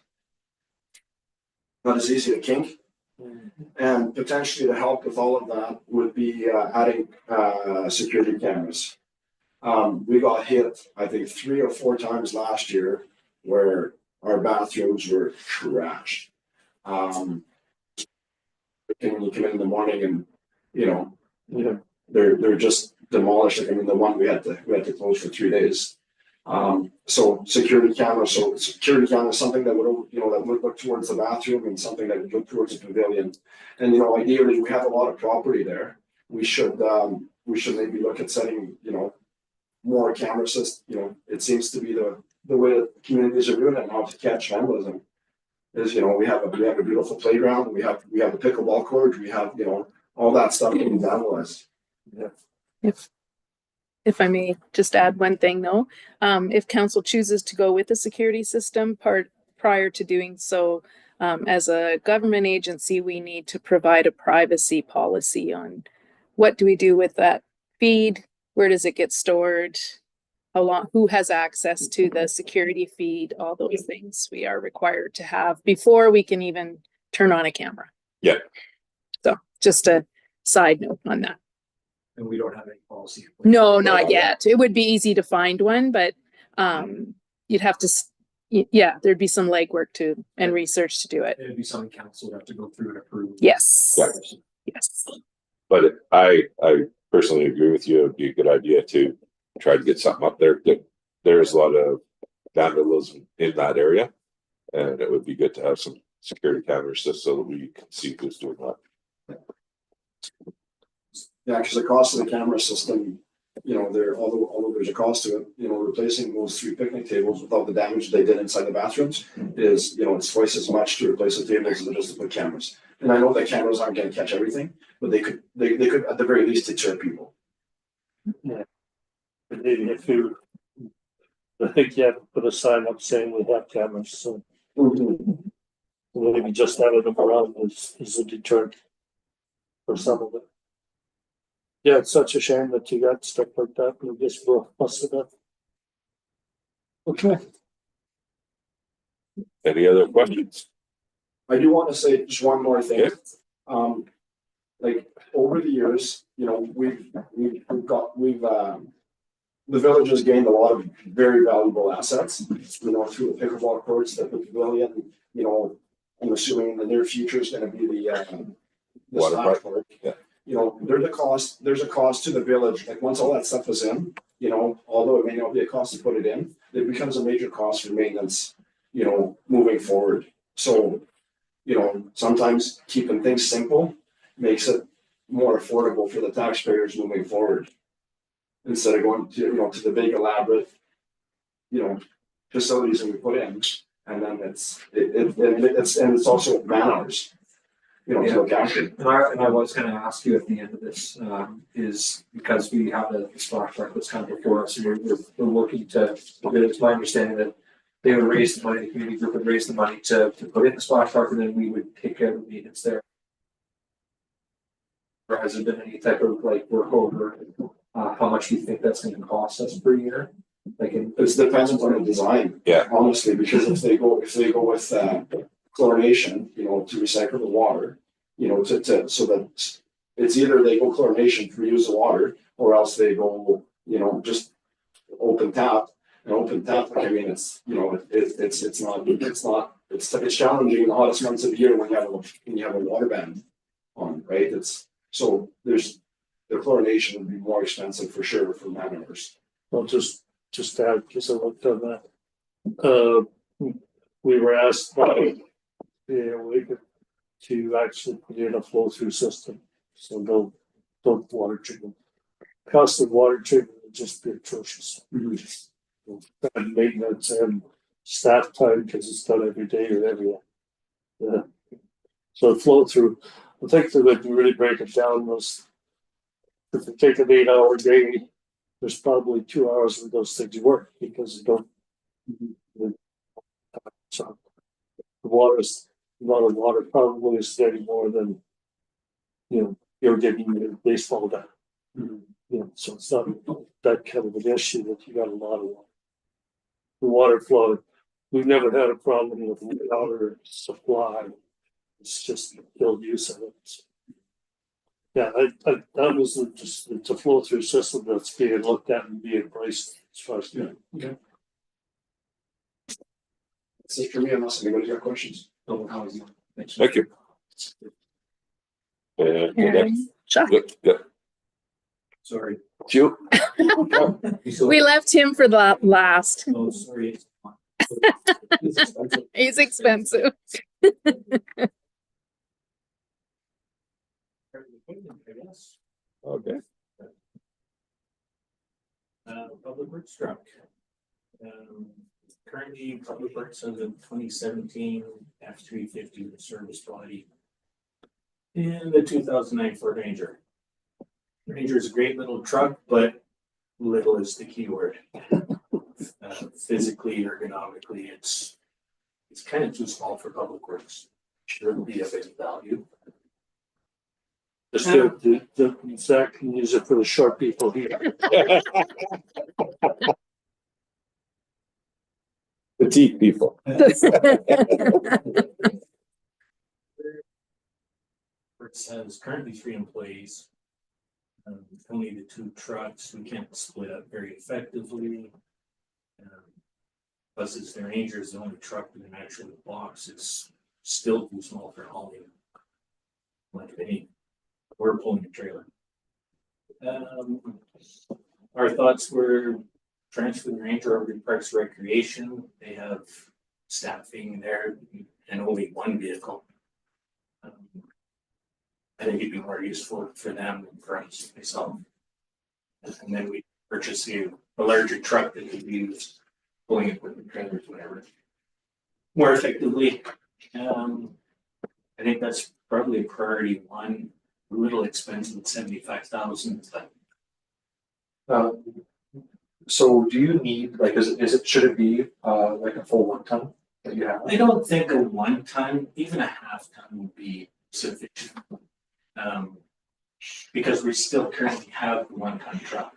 easy to kink. And potentially to help with all of that would be adding security cameras. We got hit, I think, 3 or 4 times last year where our bathrooms were trashed. When you come in the morning and they're just demolished. Like, I mean, the one we had to close for 3 days. So security camera is something that would look towards the bathroom and something that would look towards the pavilion. And ideally we have a lot of property there. We should maybe look at setting more camera systems. It seems to be the way that communities are doing it now to catch vandalism. Is we have a beautiful playground, we have the pickleball court, we have all that stuff being vandalized. Yeah. If I may just add one thing though, if council chooses to go with the security system prior to doing so, as a government agency, we need to provide a privacy policy on what do we do with that feed, where does it get stored, how long, who has access to the security feed, all those things we are required to have before we can even turn on a camera. Yeah. So just a side note on that. And we don't have any policy. No, not yet. It would be easy to find one, but you'd have to, there'd be some legwork and research to do it. It'd be something council would have to go through and approve. Yes. Yeah. Yes. But I personally agree with you. It'd be a good idea to try to get something up there. There's a lot of vandalism in that area, and it would be good to have some security cameras just so that we can see who's doing what. Yeah, because the cost of the camera system, although there's a cost to it, replacing those 3 picnic tables without the damage they did inside the bathrooms is, it's twice as much to replace the tables as it is to put cameras. And I know that cameras aren't going to catch everything, but they could at the very least deter people. Yeah. But maybe I think you have to put a sign up saying we have cameras, so maybe just having them around is a deterrent for some of it. Yeah, it's such a shame that you got stuff like that, and we just busted up. Okay. Any other questions? I do want to say just one more thing. Yeah. Like over the years, the village has gained a lot of very valuable assets, through the pickleball courts, the pavilion, I'm assuming in the near future is going to be the Water splash park. Yeah. There's a cost to the village. Like once all that stuff is in, although it may not be a cost to put it in, it becomes a major cost for maintenance, moving forward. So, sometimes keeping things simple makes it more affordable for the taxpayers moving forward. Instead of going to, to the big elaborate, facilities that we put in, and then it's also man hours. To look after. And I was going to ask you at the end of this, is because we have the splash park that's kind of before us, and we're working to, it's my understanding that they would raise the money, the community group would raise the money to put in the splash park, and then we would take care of the maintenance there. Or has there been any type of work over how much do you think that's going to cost us per year? It's dependent on the design. Yeah. Honestly, because if they go with chlorination, to recycle the water, so that it's either they go chlorination to reuse the water, or else they go, just open tap. And open tap, I mean, it's challenging in the hottest months of the year when you have a water ban on, right? It's the chlorination would be more expensive for sure for man members. I'll just add, because I looked on that. We were asked by the to actually put in a flow through system, so no water treatment. Cost of water treatment would just be atrocious. And maintenance and staff time, because it's done every day or every. So flow through, I think that would really break it down was, if you take an 8-hour day, there's probably 2 hours of those things work because you don't. So the water's, a lot of water probably is getting more than, you're getting your baseball done. So it's not that kind of an issue that you got a lot of water. The water flow, we've never had a problem with water supply. It's just ill use of it. Yeah, that was just, it's a flow through system that's being looked at and being priced as far as. Okay. That's it for me, unless anybody's got questions. Thank you. The next, And Chuck, yeah, Sorry. you, we left him for the last. Oh, sorry. He's expensive. okay, Public Works truck. Currently, Public Works has a 2017 F-350 with service body. And the 2009 Ford Ranger. Ranger is a great little truck, but little is the key word. Physically, ergonomically, it's kind of too small for Public Works. Shouldn't be of any value. Just the Zach can use it for the short people here. petite people. Works has currently 3 employees. Only the 2 trucks, we can't split up very effectively. Buses, the Ranger is the only truck with an actual box. It's still too small for hauling. Like any, we're pulling a trailer. Our thoughts were transfer the Ranger over to Parks and Recreation. They have staffing there and only 1 vehicle. I think it'd be more useful for them than for us, myself. And then we purchase a larger truck that could be used pulling equipment, trailers, whatever, more effectively. I think that's probably a priority 1. A little expensive at 75,000, but So do you need, like, should it be, like a full 1 ton that you have? I don't think a 1 ton, even a half ton would be sufficient. Because we still currently have the 1 ton truck.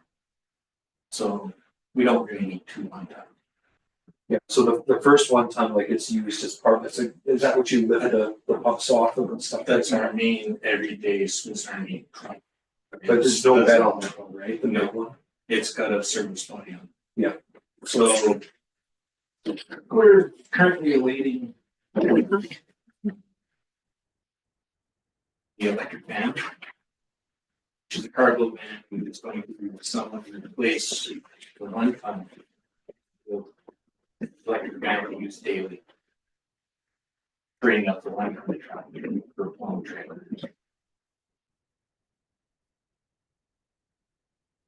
So we don't really need 2 1 ton. Yeah, so the first 1 ton, like, it's used as part of it. Is that what you lift the pumps off of and stuff? That's our main everyday Swiss Army truck. But there's no bed on that one, right? The No. big one? It's got a service body on. Yeah. So we're currently awaiting the electric van, which is a cargo van that's going to someone to replace the 1 ton. The electric van we use daily. Bring up the 1 ton truck for pulling trailers.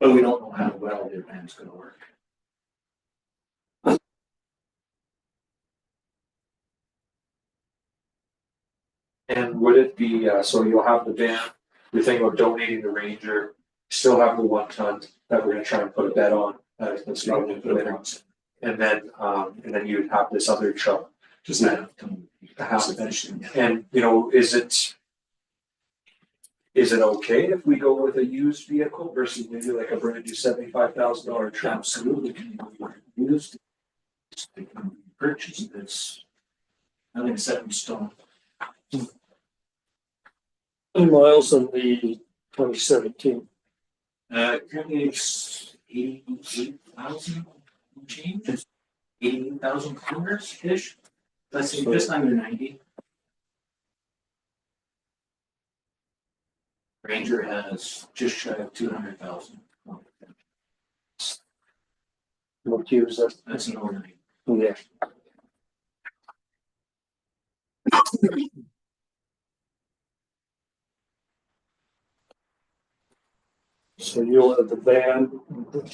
But we don't know how well their van's gonna work. And would it be, so you'll have the van, you're thinking about donating the Ranger, still have the 1 ton that we're gonna try and put a bed on. That's probably put it on. And then you'd have this other truck. Just not enough time. Sufficient. And, is it okay if we go with a used vehicle versus maybe like a brand new $75,000 truck? Absolutely, can be used. They can be purchased, it's nothing set in stone. And miles on the 2017. Currently it's 88,000 change, 88,000 kilometers-ish. Let's see, just under 90. Ranger has just shy of 200,000. What year is that? That's an order. Yeah. So you'll have the van,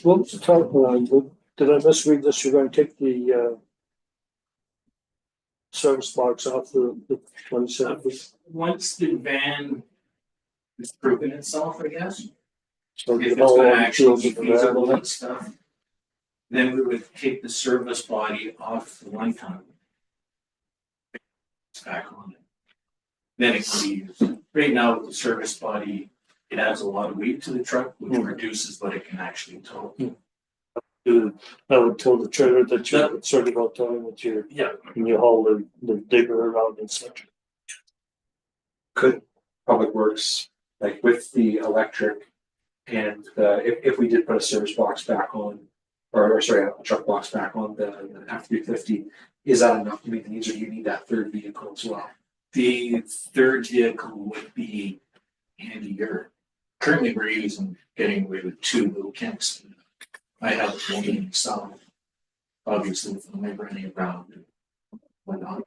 what was the top line, did I misread this, you're gonna take the service box off the 27th? Once the van has proven itself, I guess, So if it's all gonna the actually tools be in the feasible van, and stuff, then we would take the service body off the one ton. It's back on it. Then it can be used. Right now, with the service body, it adds a lot of weight to the truck, which reduces what it can actually tow. I would tell the trailer that you're concerned about towing with your, Yeah. when you haul the digger around and such. Could Public Works, like with the electric and if we did put a service box back on, or sorry, a truck box back on the F-350, is that enough to meet the needs, or do you need that third vehicle as well? The third vehicle would be handier. Currently, we're getting away with 2 little camps. I have one in some, obviously, with the labor running around and whatnot.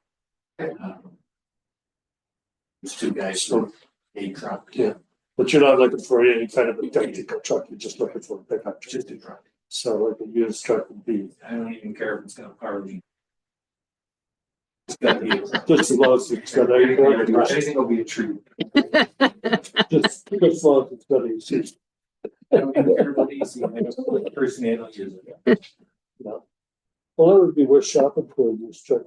There's 2 guys for a truck. Yeah. But you're not looking for any kind of a technical truck, you're just looking for a pickup truck. Just a truck. So like a used truck would be, I don't even care if it's got a power lead. It's gotta be a truck. just as long as it's got a, Anything will be a treat. just as long as it's got a, I don't even care about AC. I just put the person in, I'll use it. no. Well, that would be worth shopping for a used truck.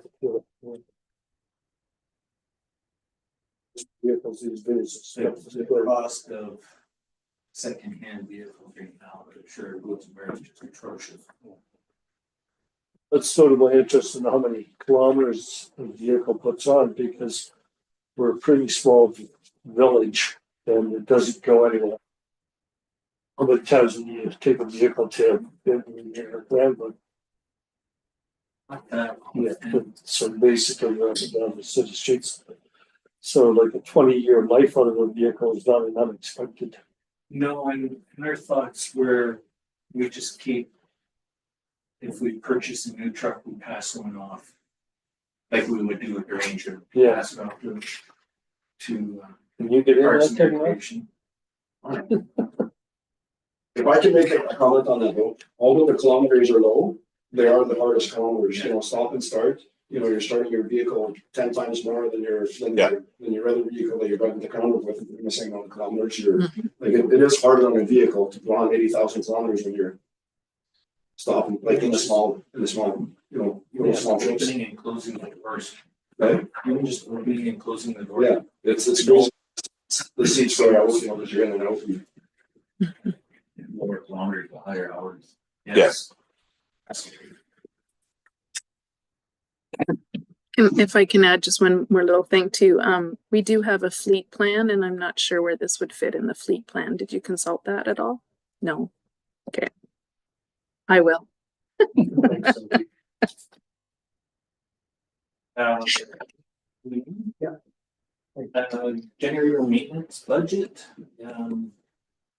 Vehicles these days. The cost of secondhand vehicles right now, but I'm sure it goes very just atrocious. That's sort of my interest in how many kilometers a vehicle puts on, because we're a pretty small village and it doesn't go anywhere. How many times when you take a vehicle to Granville? Yeah, so basically you're up and down the city streets. So like a 20-year life out of a vehicle is not unexpected. No, and our thoughts were, we just keep, if we purchase a new truck, we pass one off. Like we would do with the Ranger. Yeah. Pass it off to Can you get in parts that and thing, right? recreation. If I can make a comment on that though, although the kilometers are low, they are the hardest kilometers, you know, stop and start. You know, you're starting your vehicle 10 times more than your other vehicle that you're driving the ground with, you're missing on the kilometers, you're, like, it is harder on a vehicle to go on 80,000 kilometers when you're stopping, like in the small, you know, small trips. Opening and closing the doors. Right? Even just opening and closing the door. Yeah, it's crazy. The seats go out, you know, as you're in and out. More kilometers, higher hours. Yes. And if I can add just one more little thing too, we do have a fleet plan and I'm not sure where this would fit in the fleet plan. Did you consult that at all? No. Okay. I will. Generator maintenance budget.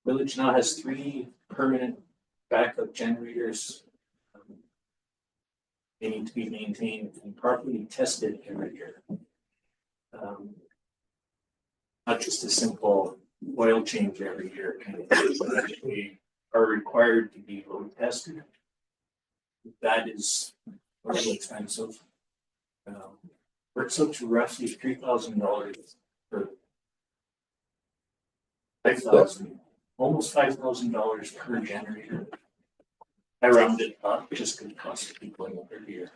Village now has 3 permanent backup generators. They need to be maintained and properly tested every year. Not just a simple oil change every year, kind of thing, but actually are required to be load tested. That is really expensive. Works up to roughly $3,000 for 5,000, almost $5,000 per generator. I rounded it up just because it costs to keep going up every year.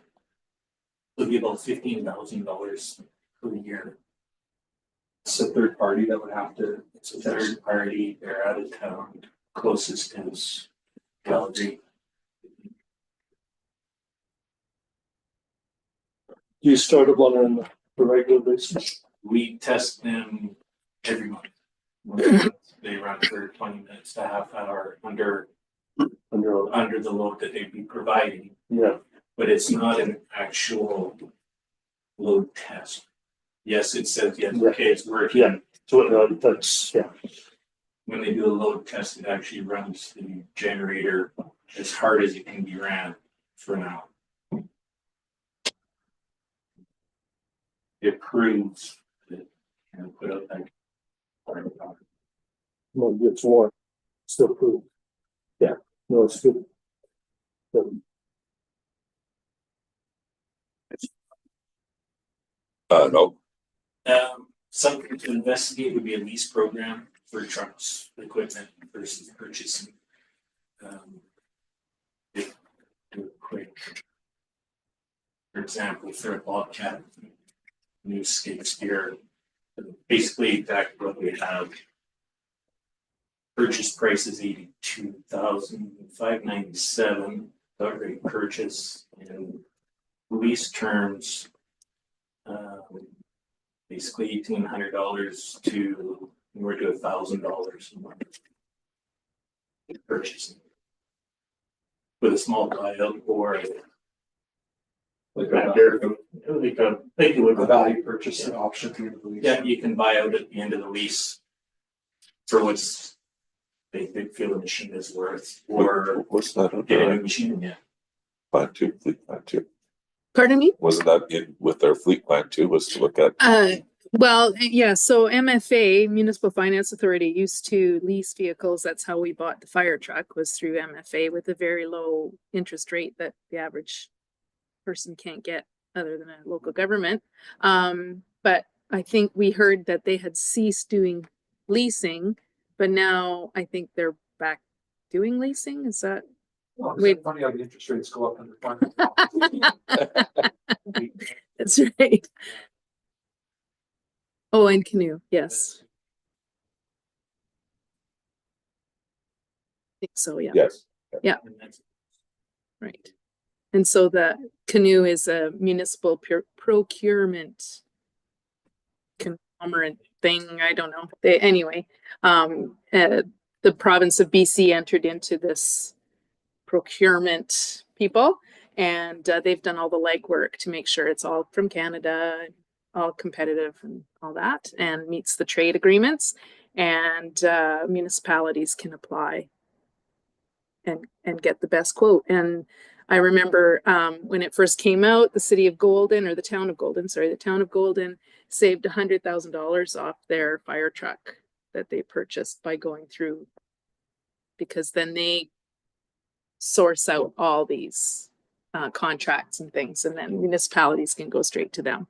It'll be about $15,000 per year. It's a third party that would have to. It's a third party, they're out of town, closest is Calgary. Do you start them on a regular basis? We test them every month. They run for 20 minutes to half hour under the load that they'd be providing, Yeah, but it's not an actual load test. Yes, it says, yes, okay, it's working. yeah, so that's, yeah. when they do a load test, it actually runs the generator as hard as it can be ran for now. It proves that it can put out that. Well, it's warm, still proof. Yeah, no, it's good. No, Something to investigate would be a lease program for trucks, equipment versus purchasing. It- do it quick. For example, for a Bobcat, new skid steer, basically exactly what we have. Purchase price is 82,597, outright purchase, and lease terms. Basically $1,800 to anywhere to $1,000 a month. Purchasing. With a small buyout or Like like you would a value purchase option at the end of the lease. Yeah, you can buy out at the end of the lease for what's they feel the machine is worth, or what's that? get a new machine. Yeah. Plan two, fleet plan two. Pardon me? Wasn't that in with their fleet plan too, was to look at? Well, yeah, so MFA, Municipal Finance Authority, used to lease vehicles. That's how we bought the fire truck, was through MFA with a very low interest rate that the average person can't get other than a local government. But I think we heard that they had ceased doing leasing, but now I think they're back doing leasing. Is that? Well, Wait. it's funny how the interest rates go up under fire. That's right. Oh, and canoe, yes. I think so, yeah. Yes. And that's Right. And so the canoe is a municipal procurement conglomerate thing. I don't know. Anyway, the province of BC entered into this procurement people, and they've done all the legwork to make sure it's all from Canada, all competitive and all that, and meets the trade agreements, and municipalities can apply and get the best quote. And I remember when it first came out, the city of Golden, or the town of Golden, saved $100,000 off their fire truck that they purchased by going through, because then they source out all these contracts and things, and then municipalities can go straight to them.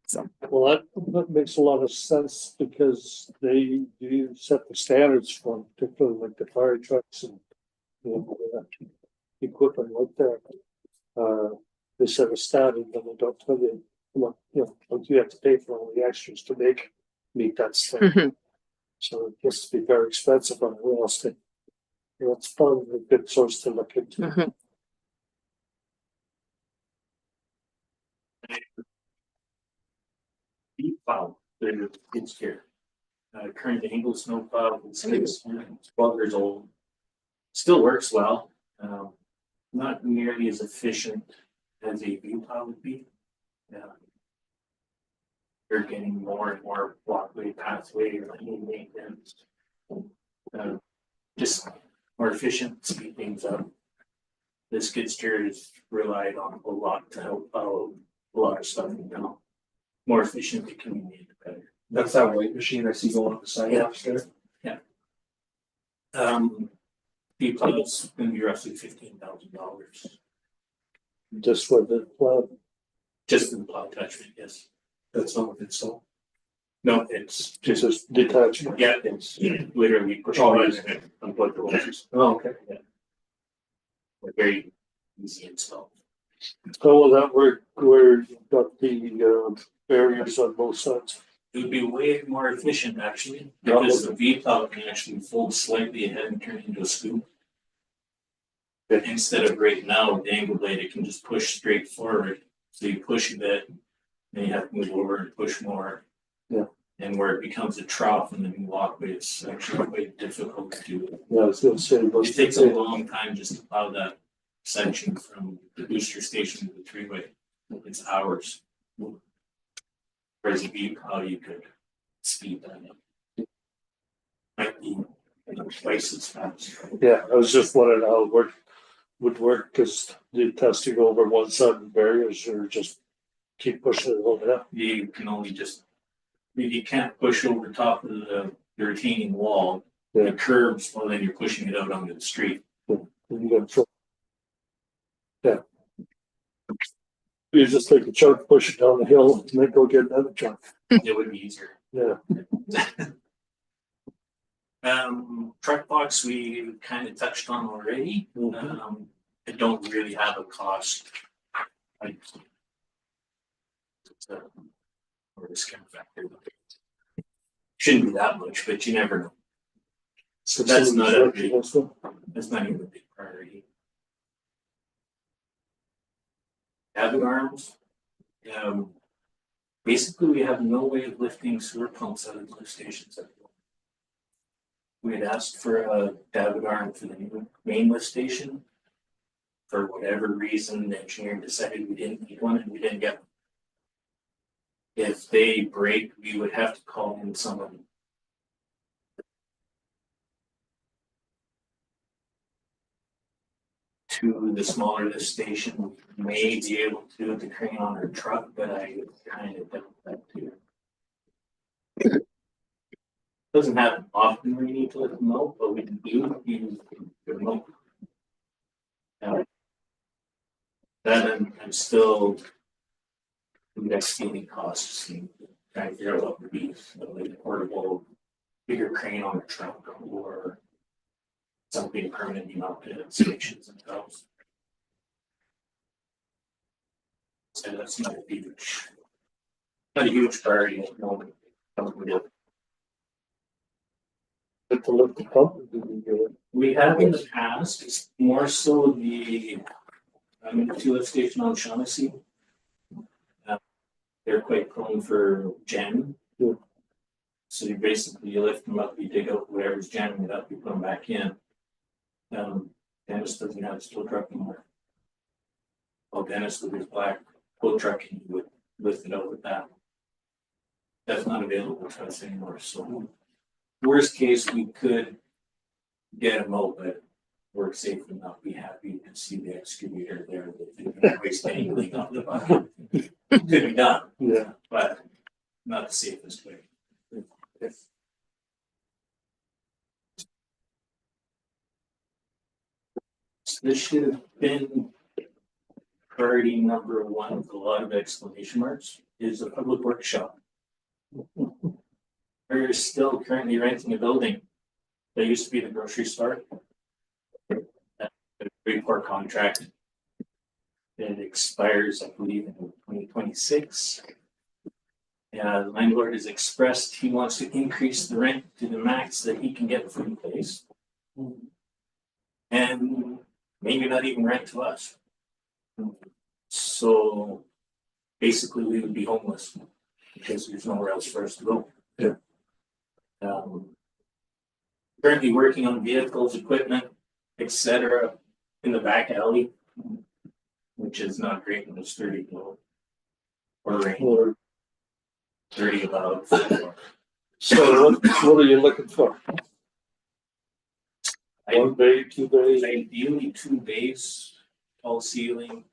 So, Well, that makes a lot of sense because they do set the standards for them, particularly like the fire trucks and equipment like that. They set a standard, and they don't tell you what, like you have to pay for all the extras to meet that standard. mhm. So it gets to be very expensive on real estate. That's probably a good source to look into. Mhm. deep plow, they're skid steer. Current angle snow plow, it's 12 years old. Still works well. Not nearly as efficient as a view plow would be. They're getting more and more walkway, pathway, lane maintenance. Just more efficient, speed things up. The skid steer is relied on a lot to help out a lot of stuff, more efficient, convenient, better. That's that white machine I see going on the sidewalks there. The plow's gonna be roughly $15,000. Just for the plow. Just in the plow attachment, yes. That's not what it's all. No, it's Just as detachment. yeah, it's literally push Oh, buttons yes. and unplug the hoses. Oh, okay. Very easy install. How will that work where you've got the barriers on both sides? It would be way more efficient actually, because the V plow can actually fold slightly ahead and turn into a scoop. But instead of right now, with the angle blade, it can just push straight forward. So you push a bit, then you have to move over and push more. Yeah. And where it becomes a trough in the new walkway, it's actually quite difficult to do. Yeah, I was gonna say. It takes a long time just to plow that section from the booster station to the three-way. It's hours. Whereas a V plow, you could speed that up. Might be twice as fast. Yeah, I was just wondering how it would work, cause the testing over one side of the barriers or just keep pushing it over there. You can only just, you can't push over top of the retaining wall. Yeah. The curbs, well, then you're pushing it out onto the street. Yeah. You just take a truck, push it down the hill, and then go get another truck. It would be easier. Yeah. Truck box, we kind of touched on already. I don't really have a cost. Or a discount factor. Shouldn't be that much, but you never know. So that's not a big, that's not even a big priority. Avid arms. Basically, we have no way of lifting sewer pumps out of the lift stations anymore. We had asked for a David arm for the new main lift station. For whatever reason, the engineer decided we didn't need one and we didn't get one. If they break, we would have to call in someone. To the smaller lift station, may be able to do the crane on our truck, but I kind of doubt that too. Doesn't happen often where you need to lift them out, but we do use them out. That I'm still investigating costs and trying to figure out what would be like a portable, bigger crane on a truck or something permanently mounted at stations themselves. So that's not a huge priority at the moment. But to lift the pump, did we do it? We have in the past, it's more so the two lift station on Shaughnessy. They're quite prone for jamming. Yeah. So you basically, you lift them up, you dig out whatever's jamming it up, you put them back in. Dennis doesn't have a tow truck anymore. Well, Dennis with his black tow truck, he would lift it out with that. That's not available to us anymore, so worst case, we could get them out, but we're safe enough, be happy to see the excavator there, that they don't waste anything on the bottom. Could be done, Yeah. but not the safest way. This should have been priority number one with a lot of exclamation marks, is a public workshop. We're still currently renting a building that used to be the grocery store. A very poor contract. It expires, I believe, in 2026. The landlord has expressed he wants to increase the rent to the max that he can get for the place. And maybe not even rent to us. So basically we would be homeless because there's nowhere else for us to go. Yeah. Currently working on vehicles, equipment, etc. in the back alley, which is not great when it's 30 below. Or rain, Or, 30 above. so what are you looking for? I- One bay, two bay? Ideally 2 bays, tall ceiling.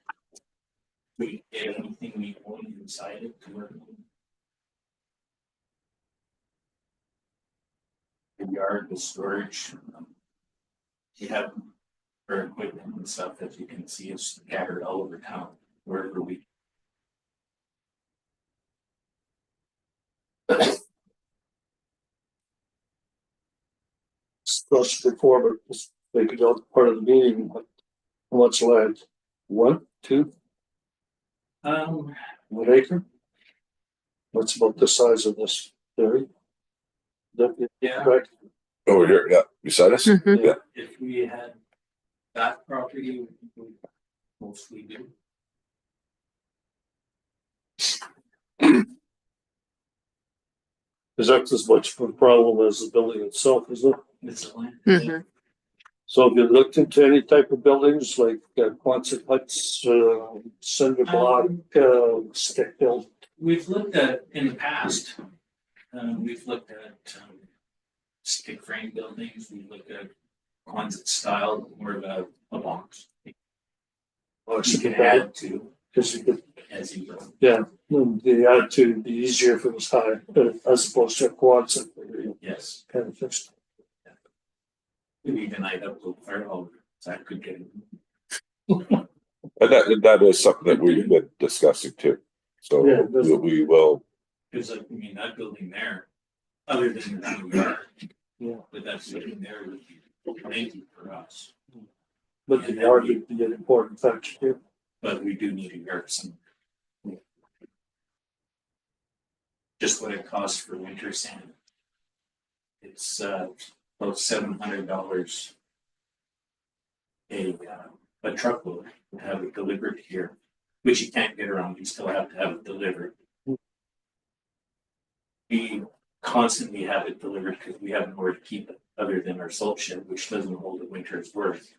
We can get anything we want inside it to work on. The yard, the storage. You have our equipment and stuff that you can see is scattered all over town, wherever we. Discussed before, but just make it out part of the meeting. How much land? 1, 2, Um, 1 acre? That's about the size of this area. That, yeah, correct? Over here, yeah, beside us. Mhm. if we had that property, we would mostly do. Is that as much of a problem as the building itself, isn't it? It's a land. Mhm. So have you looked into any type of buildings like Quonset huts, cinder block, stick built? We've looked at, in the past, we've looked at stick frame buildings, we look at ones that style more of a box. Or You something can better, add to cause you could, as you go. the attitude would be easier if it was high, as opposed to a quad, so, Yes, kind of fixed. maybe even I'd up to fire hall, so I could get it. And that is something that we've been discussing too. So Yeah, that's- we will, Cause like, I mean, that building there, other than the yard. Yeah. But that building there would be plenty for us, But the yard would be an important factor too. but we do need a yard somewhere. Just what it costs for winter sand. It's about $700 a truckload to have it delivered here, which you can't get around, you still have to have it delivered. We constantly have it delivered because we have nowhere to keep it other than our salt shed, which doesn't hold a winter's worth.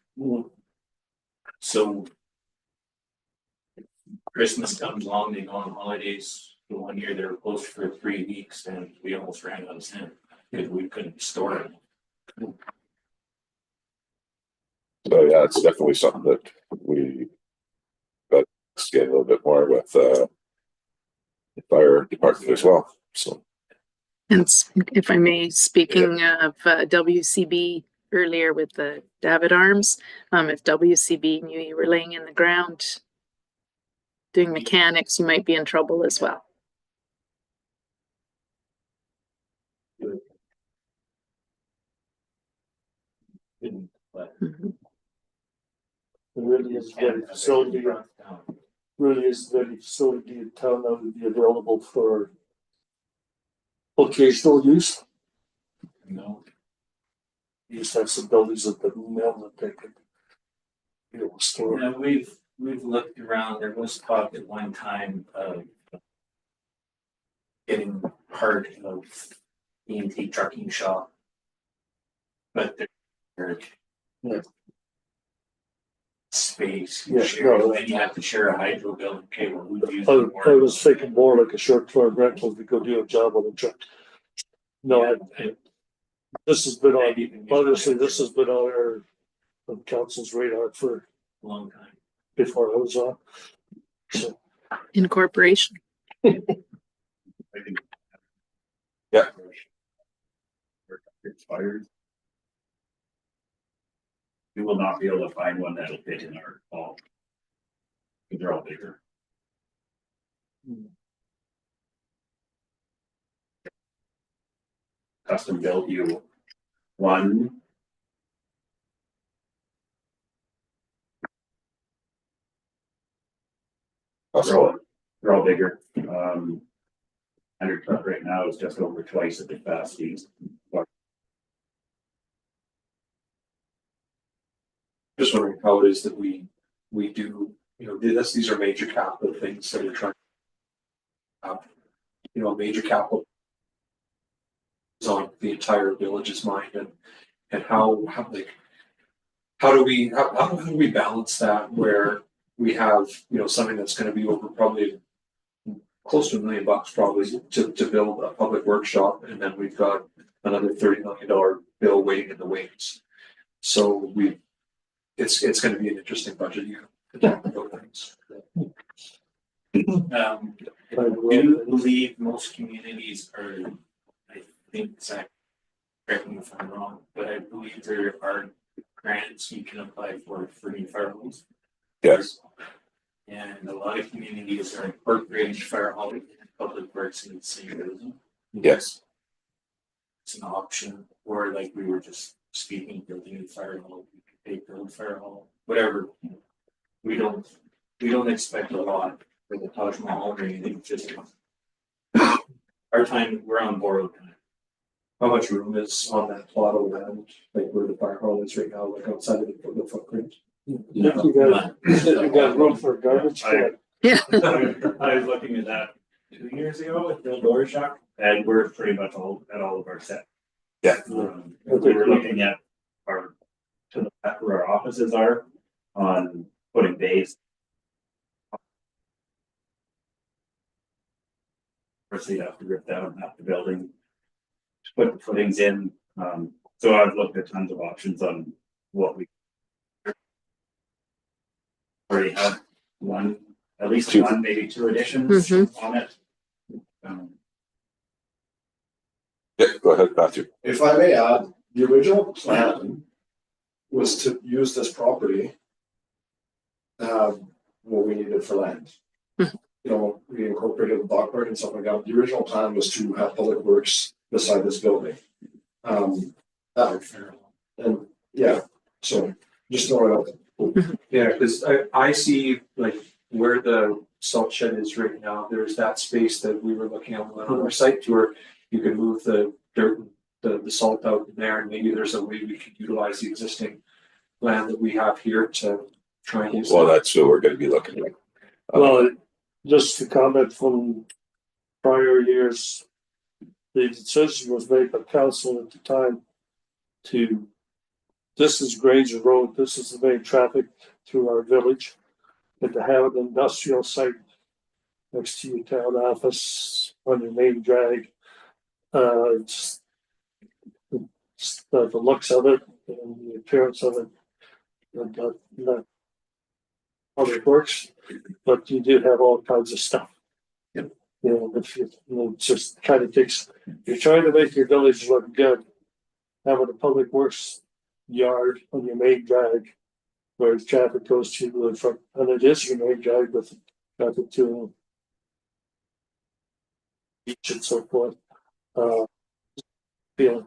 So Christmas comes along, they go on holidays. The one year they were closed for 3 weeks and we almost ran out of sand because we couldn't store it. so yeah, it's definitely something that we got to get a little bit more with the fire department as well, so. And if I may, speaking of WCB earlier with the David Arms, if WCB knew you were laying in the ground doing mechanics, you might be in trouble as well. But Mhm. It really is very facility, really is very facility in town that would be available for occasional use. No, You just have some buildings at the mill that they could, store. yeah, we've looked around, there was talk at one time of getting part of E&T trucking shop. But there's Yeah. space, Yeah, share, no, then you have to share a hydro bill, okay, well, who'd use I, it more? I was thinking more like a short-term rental to go do a job on a truck. No, this has been on, obviously, this has been on our, on council's radar for, Long time. before I was on. So, Incorporation. Yeah. Expired. We will not be able to find one that'll fit in our hall. They're all bigger. Custom built you one. They're all bigger. 100 truck right now is just over twice the capacity. Just wondering how it is that we do, these are major capital things that we're trying. Major capital. Is on the entire village's mind and how do we balance that where we have, something that's gonna be over probably close to $1 million probably to build a public workshop, and then we've got another $30 million bill waiting in the wings. So it's gonna be an interesting budget year to talk about things. I do believe most communities are, I think, Zach, correct me if I'm wrong, but I believe there are grants you can apply for new fire halls. Yes. And a lot of communities are incorporating fire hall and public works in the same building. Yes. It's an option, or like we were just speaking, building a fire hall, we could pay build fire hall, whatever. We don't expect a lot for the Taj Mahal or anything, just our time, we're on borrowed time. How much room is on that plot of land, like where the fire hall is right now, like outside of the footprint? you got room for a garbage can. Yeah. I was looking at that 2 years ago with Bill Dorshak, and we're pretty much at all of our set. Yeah. We were looking at to the back where our offices are on putting bays. First, you have to rip down half the building, to put the footings in, So I've looked at tons of options on what we already have one, at least Two. one, maybe two additions on it. Yeah, go ahead, Matthew. If I may add, the original plan was to use this property to have what we needed for land. You know, we incorporated the dog park and stuff like that. The original plan was to have public works beside this building. And yeah, so just throw it out. Yeah, because I see like where the salt shed is right now, there's that space that we were looking at on our site tour. You can move the dirt, the salt out in there, and maybe there's a way we could utilize the existing land that we have here to try and use. Well, that's what we're gonna be looking at. Well, just to comment from prior years, the decision was made by council at the time to, this is Granger Road, this is the main traffic through our village, and to have an industrial site next to your town office on your main drag. It's the looks of it and the appearance of it, not how it works, but you do have all kinds of stuff. You know, if you know, it just kind of takes, you're trying to make your village look good, having a public works yard on your main drag where traffic goes to the front, and it is your main drag with traffic to beach and so forth. Feeling.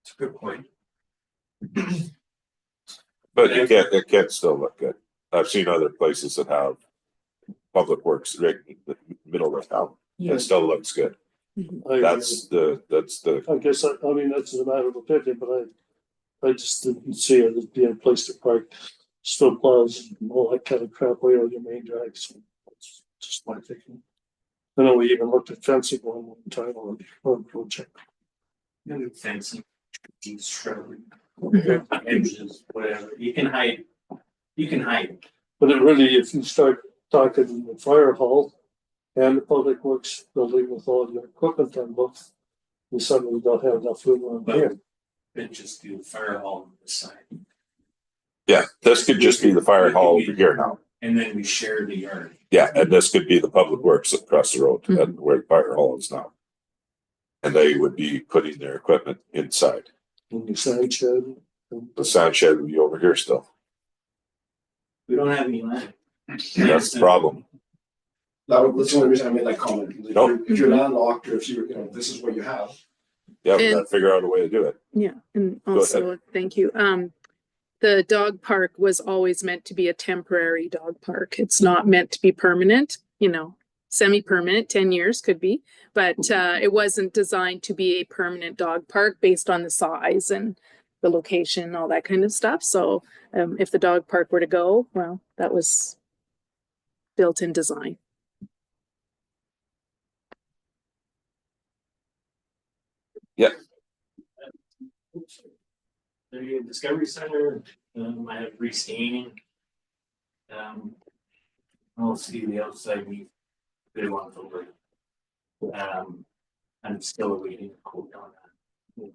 It's a good point. But it can still look good. I've seen other places that have public works right in the middle of town. Yeah. It still looks good. That's the, I guess, I mean, that's a matter of opinion, but I just didn't see it as being a place to park snow plows and all that kind of crap way on your main drag, so that's just my thinking. I know we even looked at fencing one time on the project. Fencing, shrubbery, hedges, whatever, you can hide. But it really, if you start talking the fire hall and the public works building with all your equipment on both, we suddenly don't have enough room on here. But just do the fire hall on the side. yeah, this could just be the fire hall over here now. And then we share the yard. Yeah, and this could be the public works across the road at where the fire hall is now. And they would be putting their equipment inside. And the sand shed. The sound shed would be over here still. We don't have any land. That's the problem. That's the only reason I made that comment. Nope. If you're landlocked or if you know, this is what you have. Yeah, we And- gotta figure out a way to do it. Yeah, and Go also, thank you. The dog park was always meant to be a temporary dog park. It's not meant to be permanent, you know, semi-permanent, 10 years could be, but it wasn't designed to be a permanent dog park based on the size and the location, all that kind of stuff. So if the dog park were to go, well, that was built-in design. The Discovery Center, I have restaining. I'll see the outside we they want over. I'm still awaiting a quote on that.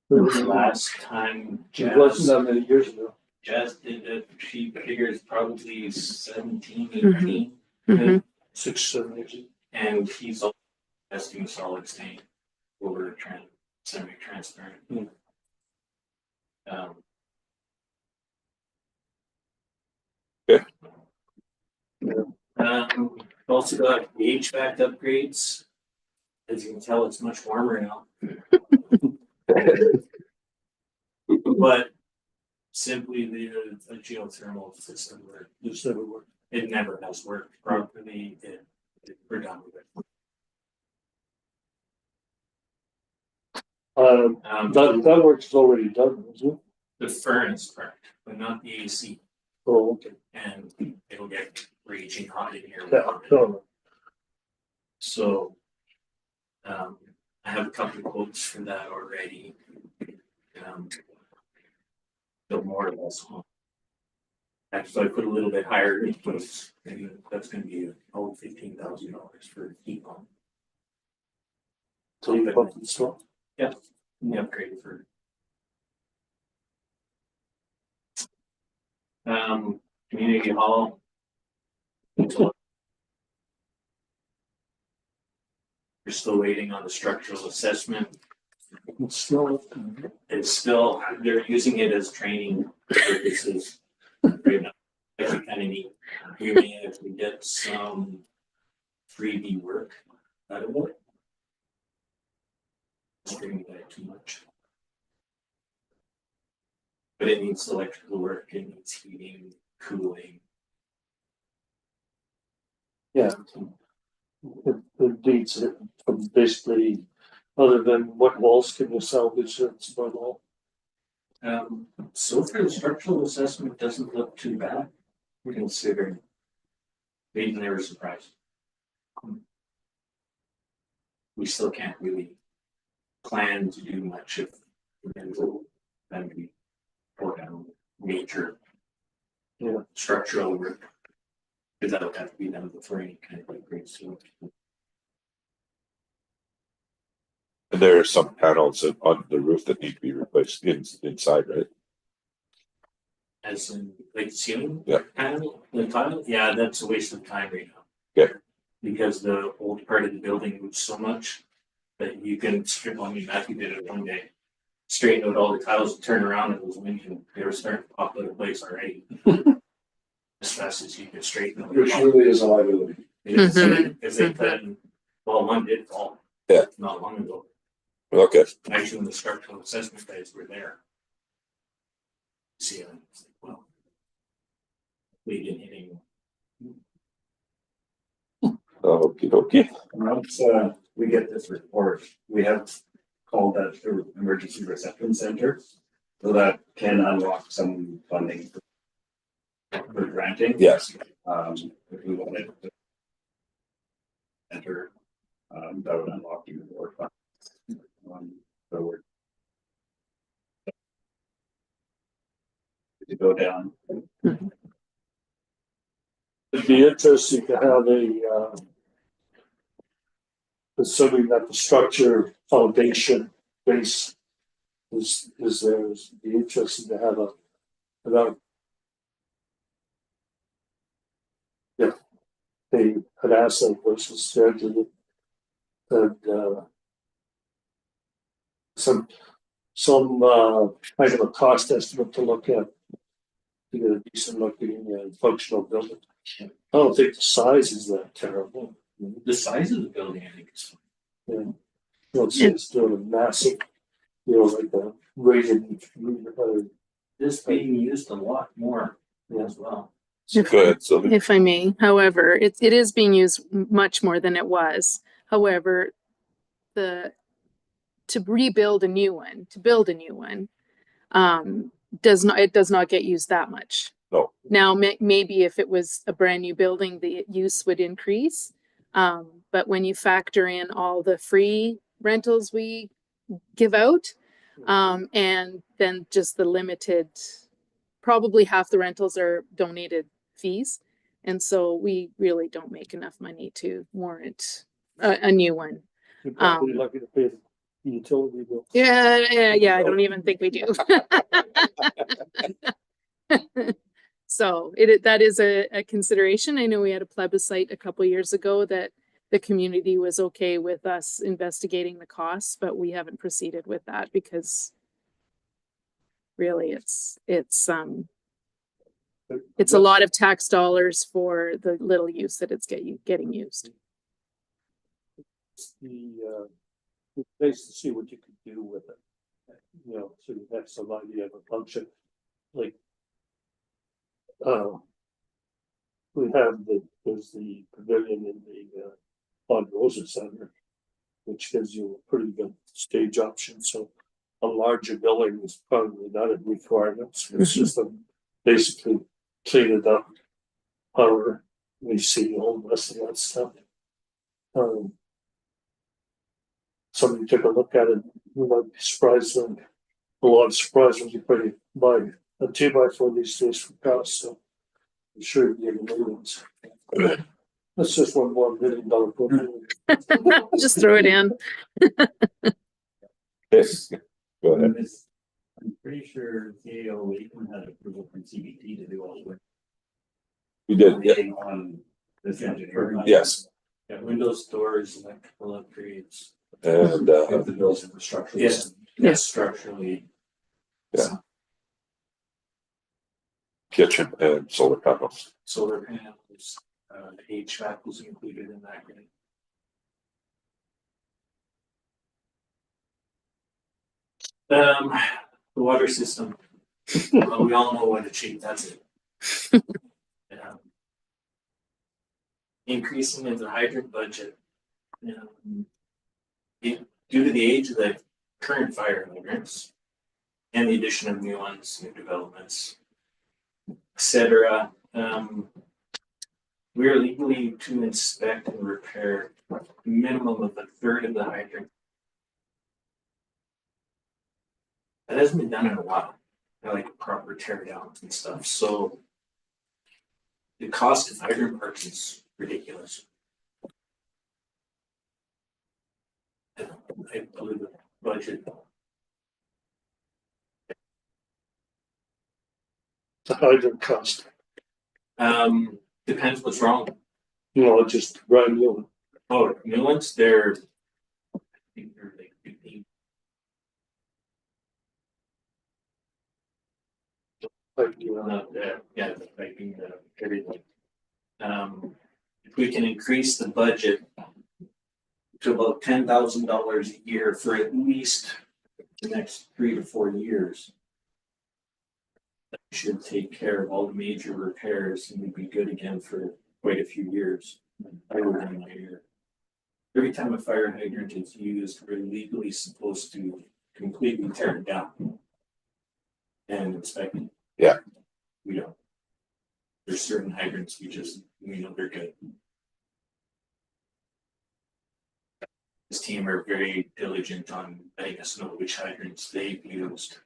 Last time It wasn't that many years ago. Jazz did it, she figures probably 17, 18, Mhm. 6, 7 years ago. and he's also testing solid stain over semi-transparent. Also got the HVAC upgrades. As you can tell, it's much warmer now. But simply the geothermal system where Just never worked. it never has worked properly. We're done with it. That work's already done, isn't it? The furnace part, but not the AC, Oh, okay. and it'll get raging hot in here. Yeah, no, So, I have a couple of quotes for that already. Built more or less. Actually, I put a little bit higher in quotes, and that's gonna be $15,000 for a heat pump. So you pump and stuff. We upgraded for. Community hall. We're still waiting on the structural assessment. It's still, It's still, they're using it as training purposes right now. It's kind of neat. We may actually get some 3D work out of it. It's bringing that too much. But it needs electrical work, it needs heating, cooling. yeah. It needs it from basically, other than what walls can you salvage, that's about all. So far the structural assessment doesn't look too bad, considering. Even they were surprised. We still can't really plan to do much if we're gonna go, then we pour down major. Yeah. Structural work. Because that'll have to be done before any kind of upgrade, so. And there are some panels on the roof that need to be replaced inside, right? As in, like ceiling? Yeah. Panel, the tile, yeah, that's a waste of time right now. Okay. Because the old part of the building moves so much that you can strip, I mean, Matthew did it one day. Straighten out all the tiles and turn around and it was windy, they were starting to pop out of place already. As fast as you can straighten them. Which really is a liability. Because they've done, well, one did fall. Yeah. Not long ago, Okay, actually, when the structural assessment guys were there. See, it's like, well. We didn't hit anyone. okay. Once we get this report, we have called that the emergency reception center. So that can unlock some funding for granting. Yes. If we wanted to enter, that would unlock even more funds. So we're to go down. It'd be interesting to have a, assuming that the structure foundation base is there, it'd be interesting to have an asset versus schedule. And, some kind of a cost estimate to look at. To get a decent looking functional building. I don't think the size is that terrible. The size of the building, I think, is Yeah. Well, it's still a massive, like a rated. this being used a lot more as well. Good, so If I may, however, it is being used much more than it was. However, to build a new one, it does not get used that much. No. Now, maybe if it was a brand new building, the use would increase. But when you factor in all the free rentals we give out, and then just the limited, probably half the rentals are donated fees. And so we really don't make enough money to warrant a new one. You're probably lucky to pay the utility bill. Yeah, I don't even think we do. So that is a consideration. I know we had a plebiscite a couple years ago that the community was okay with us investigating the costs, but we haven't proceeded with that because really it's a lot of tax dollars for the little use that it's getting used. The place to see what you could do with it. So you have some idea of a function. Like, there's the pavilion in the Ponderosa Center, which gives you a pretty good stage option. So a larger building is probably not a requirement. It's just basically clean it up, power, we see all the rest of that stuff. Somebody took a look at it, you might be surprised, and a lot of surprise when you buy a 2x4 these days for cost, so I'm sure you get millions. That's just $1 more $1 million program. Just throw it in. Yes, go ahead. I'm pretty sure GAO Lakeland had approval from CBT to do all the work. We did, yeah, On this engineer. yes, Yeah, windows, doors, electrical upgrades. and, If the bills infrastructure. Yes. Yes. Structurally. kitchen and solar panels. Solar panels, HVAC was included in that grant. The water system, well, we all know what to cheat, that's it. Increasing in the hydrant budget. Due to the age of the current fire hydrants and the addition of new ones, new developments, etc. We are legally to inspect and repair a minimum of a third of the hydrant. That hasn't been done in a while. Like proper tear downs and stuff. So the cost of hydrant parts is ridiculous. I believe the budget. The hydrant cost, Depends what's wrong. just brand new. Oh, new ones, I think they're like 15. Like, Not that, yeah, the piping, everything. If we can increase the budget to about $10,000 a year for at least the next 3 to 4 years, that should take care of all the major repairs and we'd be good again for quite a few years. Every time a fire hydrant is used, we're legally supposed to completely tear it down and inspect it. Yeah. We don't. There's certain hydrants we know they're good. This team are very diligent on letting us know which hydrants they've used.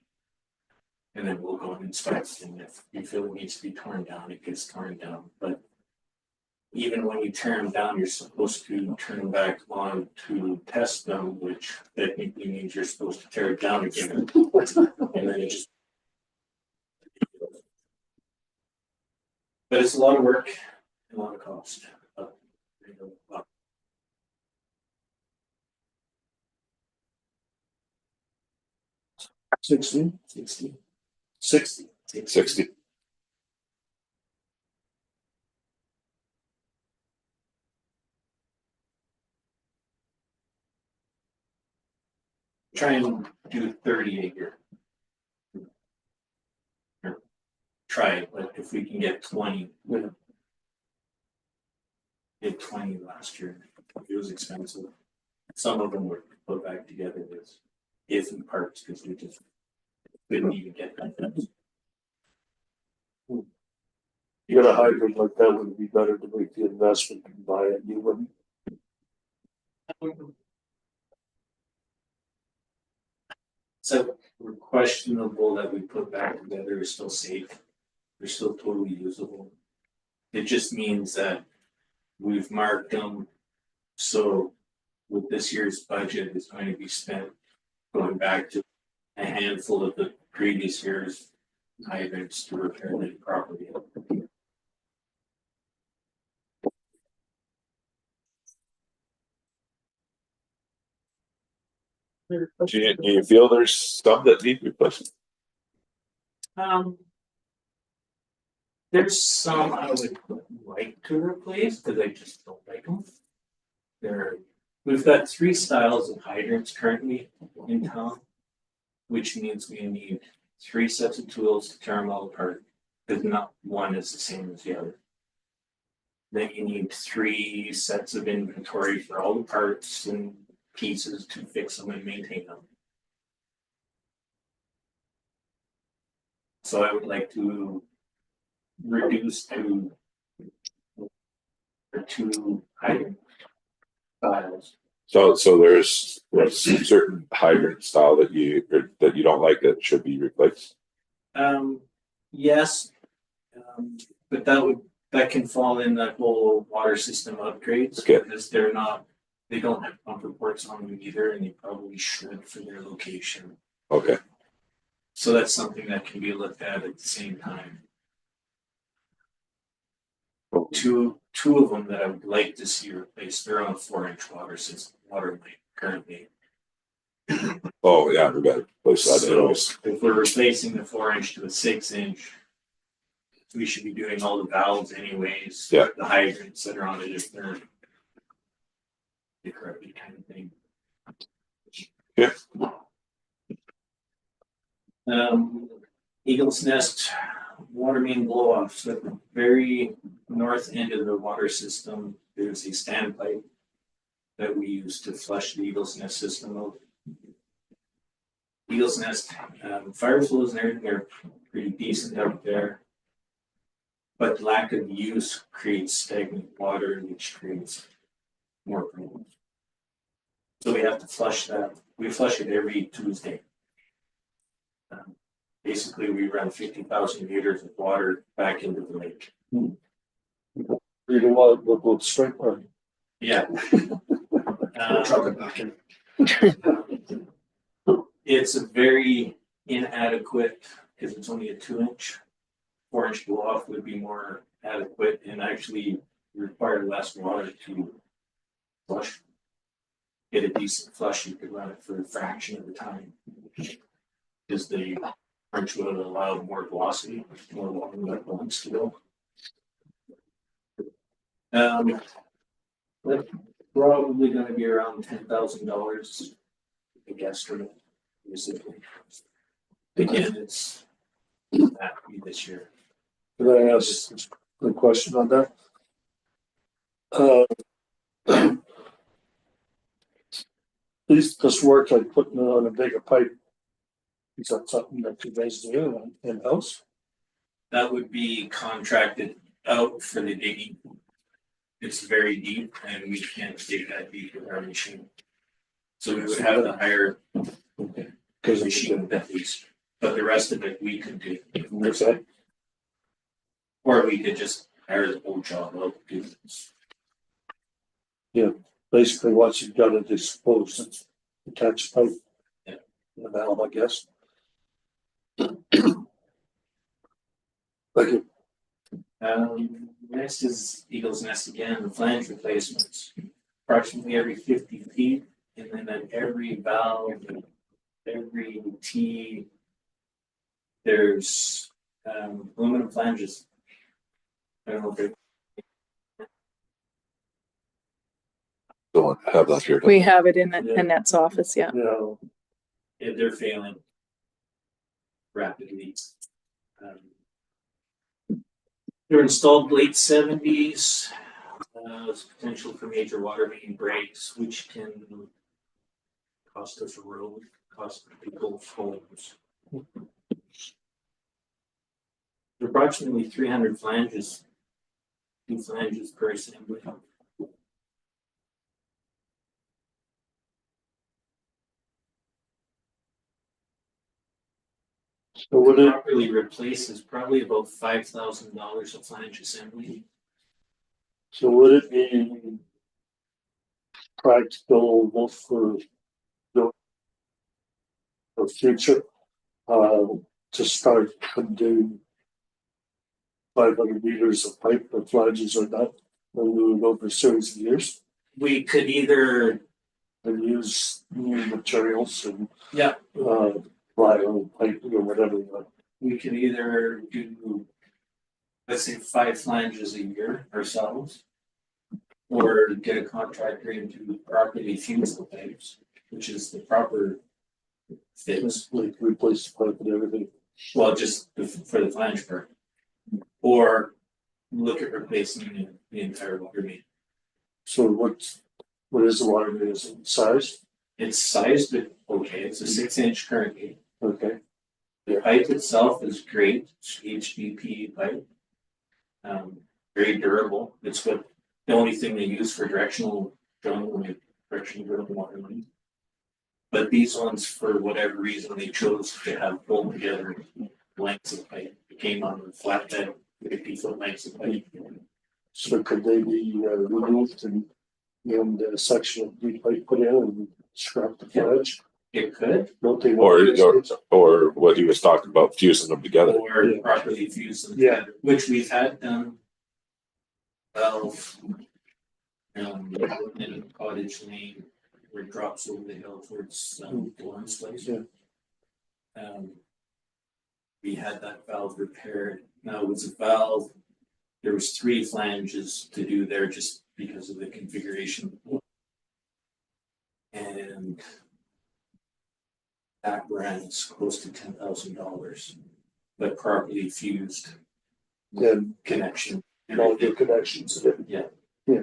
And then we'll go and inspect, and if you feel it needs to be torn down, it gets torn down. But even when you tear them down, you're supposed to turn them back on to test them, which technically means you're supposed to tear it down again. And then it just. But it's a lot of work and a lot of cost. 60, 60. Try and do 30 a year. Or try it, but if we can get 20. Yeah. Did 20 last year. It was expensive. Some of them were put back together with different parts because we just couldn't even get that. you got a hydrant like that, would it be better to make the investment and buy a new one? So we're questionable that we put back together is still safe. They're still totally usable. It just means that we've marked them. So with this year's budget is going to be spent going back to a handful of the previous year's hydrants to repair the property. Do you feel there's some that need replaced? There's some I would like to replace because I just don't like them. We've got 3 styles of hydrants currently in town, which means we need 3 sets of tools to tear them all apart because not one is the same as the other. Then you need 3 sets of inventory for all the parts and pieces to fix them and maintain them. So I would like to reduce to 2 hydrant styles. So there's certain hydrant style that you don't like that should be replaced. Yes, but that would That can fall in that whole water system upgrades. Okay. Because they don't have pump reports on them either, and they probably should for their location. Okay, So that's something that can be looked at the same time. Two of them that I would like to see replaced, they're on a 4-inch water system, water line currently. oh, yeah, we got to place that So anyways. if we're replacing the 4-inch to a 6-inch, we should be doing all the valves anyways. Yeah. The hydrants that are on it, if they're correctly kind of thing. Yeah. Eagle's Nest water main blow off. So at the very north end of the water system, there's a standpipe that we use to flush the Eagle's Nest system out. Eagle's Nest, fire flows and everything are pretty decent out there. But lack of use creates stagnant water, which creates more problems. So we have to flush that. We flush it every Tuesday. Basically, we run 50,000 liters of water back into the lake. You know what, local sprinkler. Yeah. Truck it back in. It's a very inadequate, because it's only a 2-inch. 4-inch blow off would be more adequate and actually require less water to flush. Get a decent flush, you could run it for a fraction of the time. Because the French would allow more velocity, more water that wants to go. That's probably gonna be around $10,000, I guess, for the basically. Again, it's not this year. Can I ask a question on that? This work like putting it on a bigger pipe. Is that something that you guys do in-house? That would be contracted out for the digging. It's very deep and we can't dig that deep with our machine. So we would have to hire a Because machine at least, but the rest of it we could do. okay, Or we could just hire the whole job out to do this. basically once you've got it exposed, it's attached pipe. Yeah. The valve, I guess. Thank you. Next is Eagle's Nest again, the flange replacements. Approximately every 50 feet, and then at every valve, every T, there's aluminum flanges. I don't know if they Don't have that here. We have it in Yeah. Annette's office, yeah. Yeah, they're failing rapidly. They're installed late 70s. There's potential for major water main breaks, which can cost us a road, cost people homes. Approximately 300 flanges, 2 flanges per assembly. so would it, Properly replaces probably about $5,000 of flange assembly. so would it be practical both for the future, to start and do 500 meters of pipe or flanges or not, and we would over a series of years We could either, and use new materials and, yeah, vinyl pipe or whatever you want. we could either do, let's say 5 flanges a year ourselves. Or get a contractor in to properly fuse the pipes, which is the proper fix. Like replace the pipe and everything. Well, just for the flange part. Or look at replacing the entire water main. So what is the water main, is it size? It's sized, but okay, it's a 6-inch currently. Okay, The pipe itself is great, it's HDPE pipe. Very durable, it's what, the only thing they use for directional drilling, directional drilling water line. But these ones, for whatever reason, they chose to have pulled together lengths of pipe. It came on a flatbed 50-foot lengths of pipe. So could they be removed and a section of deep pipe put in and scrap the flange? It could, Don't they? Or what he was talking about, fusing them together. or Yeah. properly fuse them Yeah. together, which we've had done. Valve. In Cottage Lane, where it drops over the hill towards, Lawrence Place. Yeah. We had that valve repaired. Now it was a valve. There was 3 flanges to do there just because of the configuration. And that ran us close to $10,000, but properly fused Then connection. all the connections.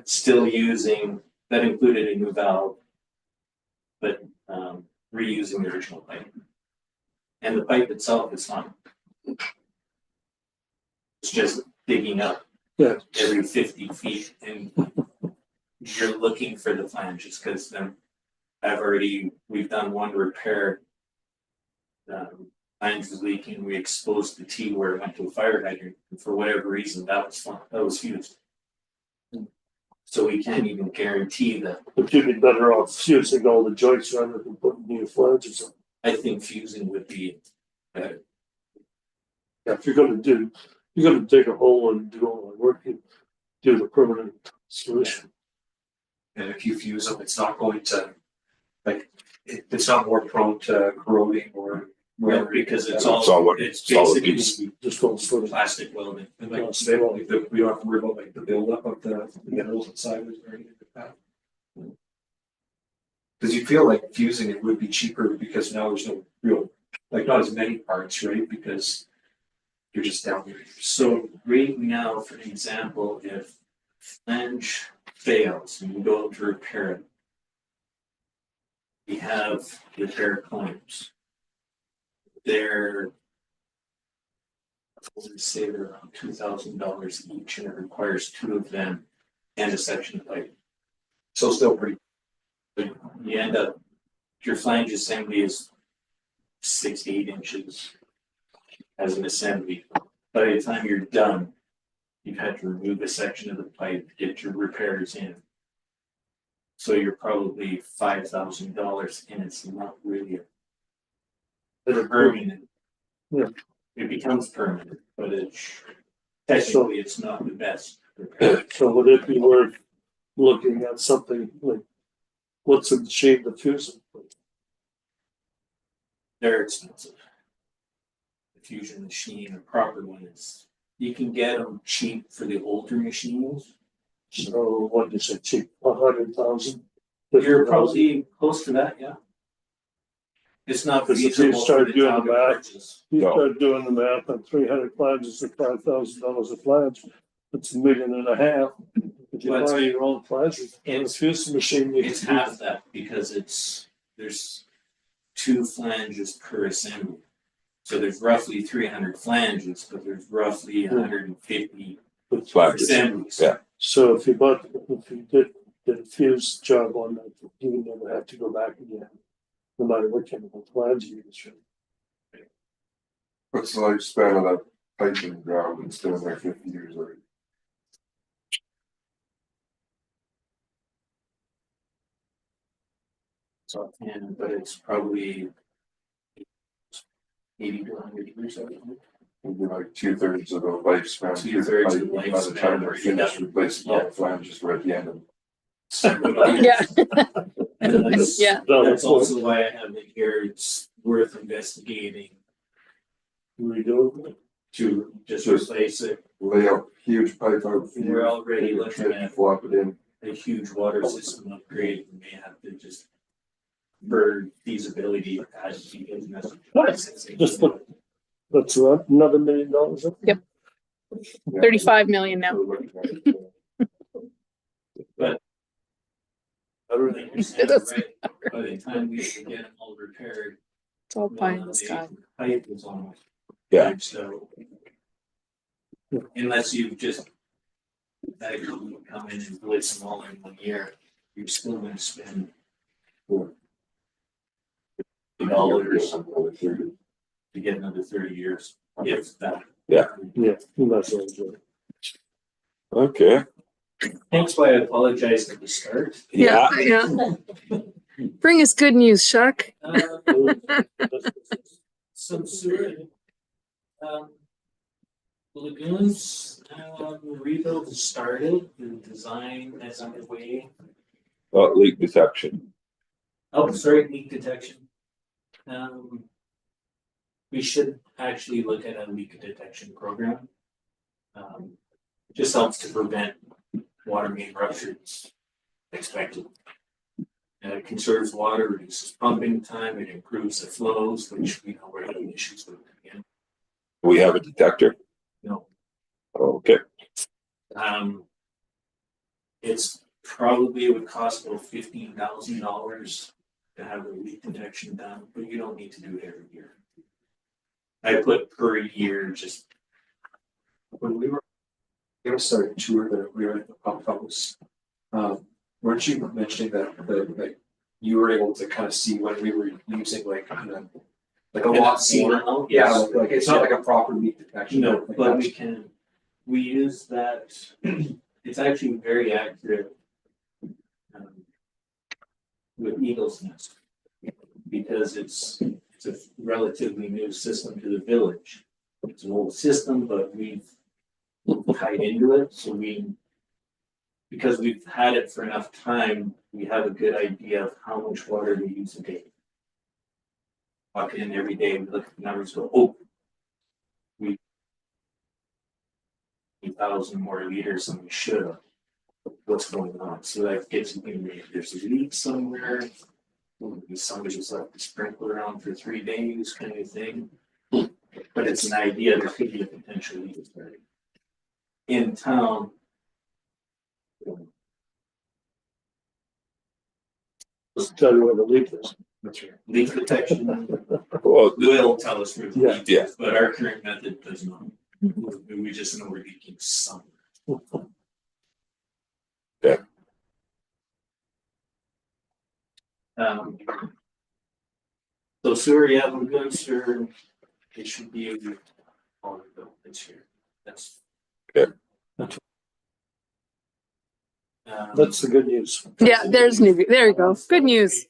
Still using, that included a new valve, but reusing the original pipe. And the pipe itself is fine. It's just digging up Yeah. every 50 feet and you're looking for the flanges because then we've done one repair. Flange was leaking, we exposed the T where it went to a fire hydrant, and for whatever reason, that was fused. So we can't even guarantee that. But you'd be better off fusing all the joints rather than putting new flanges on. I think fusing would be better. Yeah, if you're gonna dig a hole and do all the work, you do the permanent solution. And if you fuse them, it's not going to, it's not more prone to corroding or. Well, because it's Solid- all, it's solid basically Just goes for the. plastic welding. And like, so they don't, we don't have to worry about like the buildup of the minerals inside or anything like that. Cause you feel like fusing it would be cheaper because now there's no real, like not as many parts, right? Because you're just down here. So right now, for example, if flange fails and you go to repair it, we have repair claims. They're, let's say they're around $2,000 each, and it requires 2 of them and a section of pipe. So still pretty, But you end up, your flange assembly is 6 to 8 inches as an assembly. By the time you're done, you've had to remove a section of the pipe, get your repairs in. So you're probably $5,000, and it's not really a permanent. Yeah. It becomes permanent, but technically it's not the best repair. So would it be worth looking at something like, what's a machine to fuse them? They're expensive. The fusion machine, a proper one, you can get them cheap for the older machines. So what do you say, cheap, 100,000? You're probably close to that, yeah. It's not Because if you feasible for start the doing town the to math, purchase. You No. start doing the math on 300 flanges at $5,000 a flange, that's $1.5 million. If you Well, buy your own flanges, and a fuse machine, you It's can do half that because there's 2 flanges per assembly. So there's roughly 300 flanges, but there's roughly 150 it. Flanges. assemblies. Yeah. So if you did a fuse job on that, you would never have to go back again, no matter what chemical flange you use. What's the lifespan of that pipe in the ground? It's been there 50 years already. So, but it's probably 80 to 100 years old. It'd be like 2/3 of the lifespan. 2/3 of the By the time lifespan. they're finished replacing all the flanges, we're at the end of. Yeah. That's, Yeah. that's also why I have it here. It's worth investigating Redo. to just replace it. Lay out huge pipe out. We're already looking at Flop it in. a huge water system upgrade. We may have to just, for feasibility, as you guys know. Just put, that's right, another $1 million up. Yep. 35 million now. We're looking at it, I really- It does. By the time we can get them all repaired. It's all pie in the sky. Pipe is almost. Yeah. So. Unless you just. That company come in and blitz them all in 1 year, you're still gonna spend. $40 to get another 30 years, if that. Yeah, you might as well enjoy it. Okay. Hence why I apologize at the start. Yeah. Bring us good news, Chuck. Some sewer. Lagoons, rebuild has started, the design is underway. Leak detection. Oh, sorry, leak detection. We should actually look at a leak detection program. Just helps to prevent water main ruptures expected. It conserves water, reduces pumping time, it improves the flows, which we know we're having issues with again. We have a detector. No. Okay. It's probably, it would cost about $15,000 to have the leak detection done, but you don't need to do it every year. I put per year, just When we were gonna start a tour that we were at the pump house, weren't you mentioning that you were able to kind of see when we were using like kind of like a lot more? Yeah, like it's not like a proper leak detection. No, like but that's- we use that, it's actually very accurate. With Eagle's Nest. Because it's a relatively new system to the village. It's an old system, but we've tied into it, so because we've had it for enough time, we have a good idea of how much water we use a day. Walk in every day, we look at the numbers, go, oh. 1,000 more liters than we should have. What's going on? So that gets you in, there's a leak somewhere. Maybe somebody just left the sprinkler around for 3 days, kind of thing. But it's an idea there could be a potential leak in town. Just tell you where the leak is. That's right. Leak detection Well, will tell us where the Yeah. leak is, but our current method does not. We just know we're leaking somewhere. Okay. So sewer, yeah, lagoons are, it should be on the bill this year. That's. Okay. That's the good news. Yeah, there's new, there you go. Good news.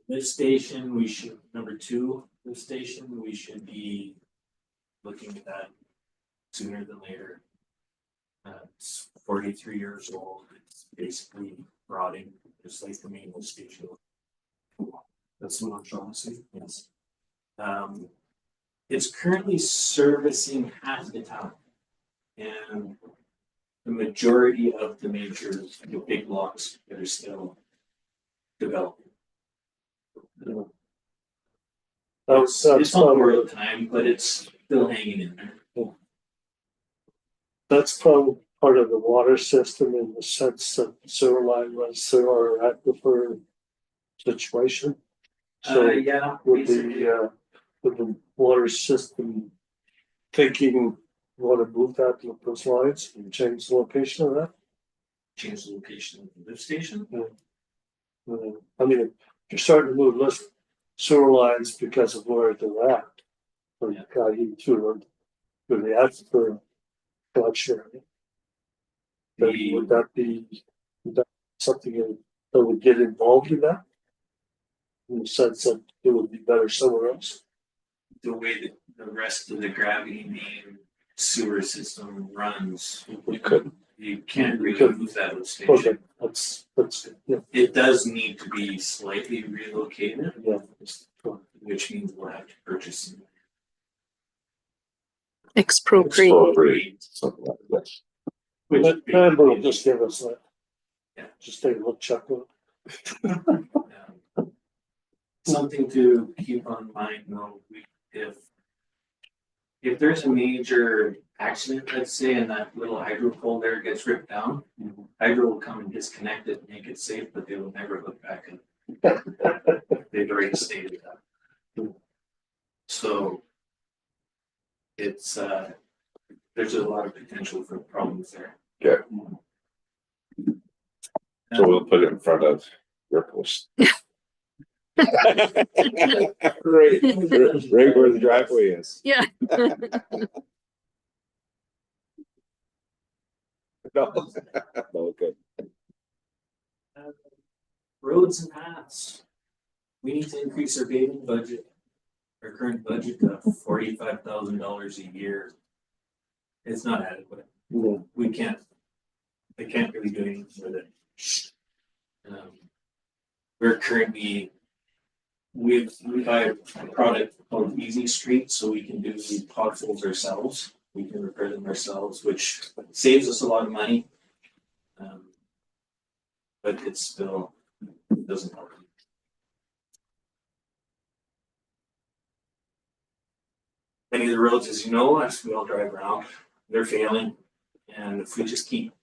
This station, we should, number 2, this station, we should be looking at that sooner than later. It's 43 years old, it's basically rotting, just like the main station. That's what I'm trying to see. Yes. It's currently servicing half the town. And the majority of the major, the big blocks that are still developing. That's It's on probably, borrowed time, but it's still hanging in there. that's probably part of the water system in the sense that sewer line runs through our aquifer situation. So Yeah. with the water system thinking, want to move that to those lines and change the location of that? Change the location of the lift station. I mean, if you're starting to move less sewer lines because of where they're at. Or you got through the aquifer collection area. Then would that be something that would get involved in that? In the sense that it would be better somewhere else? The way that the rest of the gravity main sewer system runs, we couldn't. you can't You really couldn't. move that lift Okay, station. that's good, yeah, It does need to be slightly relocated, yeah. which means we'll have to purchase some. Expropriate. Expropriate, something like that. Which But Amber will just give us that. Yeah. Just take a look, check it. Something to keep on mind though, if there's a major accident, let's say, and that little hydro pole there gets ripped down, hydro will come and disconnect it, make it safe, but they will never look back and they've already stated that. So it's there's a lot of potential for problems there. Okay. So we'll put it in front of your post. Right, right where the driveway is. Yeah. No. Okay. Roads and paths. We need to increase our paving budget. Our current budget of $45,000 a year. It's not adequate. We can't. They can't really do anything with it. We're currently. We buy a product called Easy Street, so we can do the potholes ourselves. We can repair them ourselves, which saves us a lot of money. But it still doesn't help. Many of the roads, as you know, as we all drive around, they're failing. And if we just keep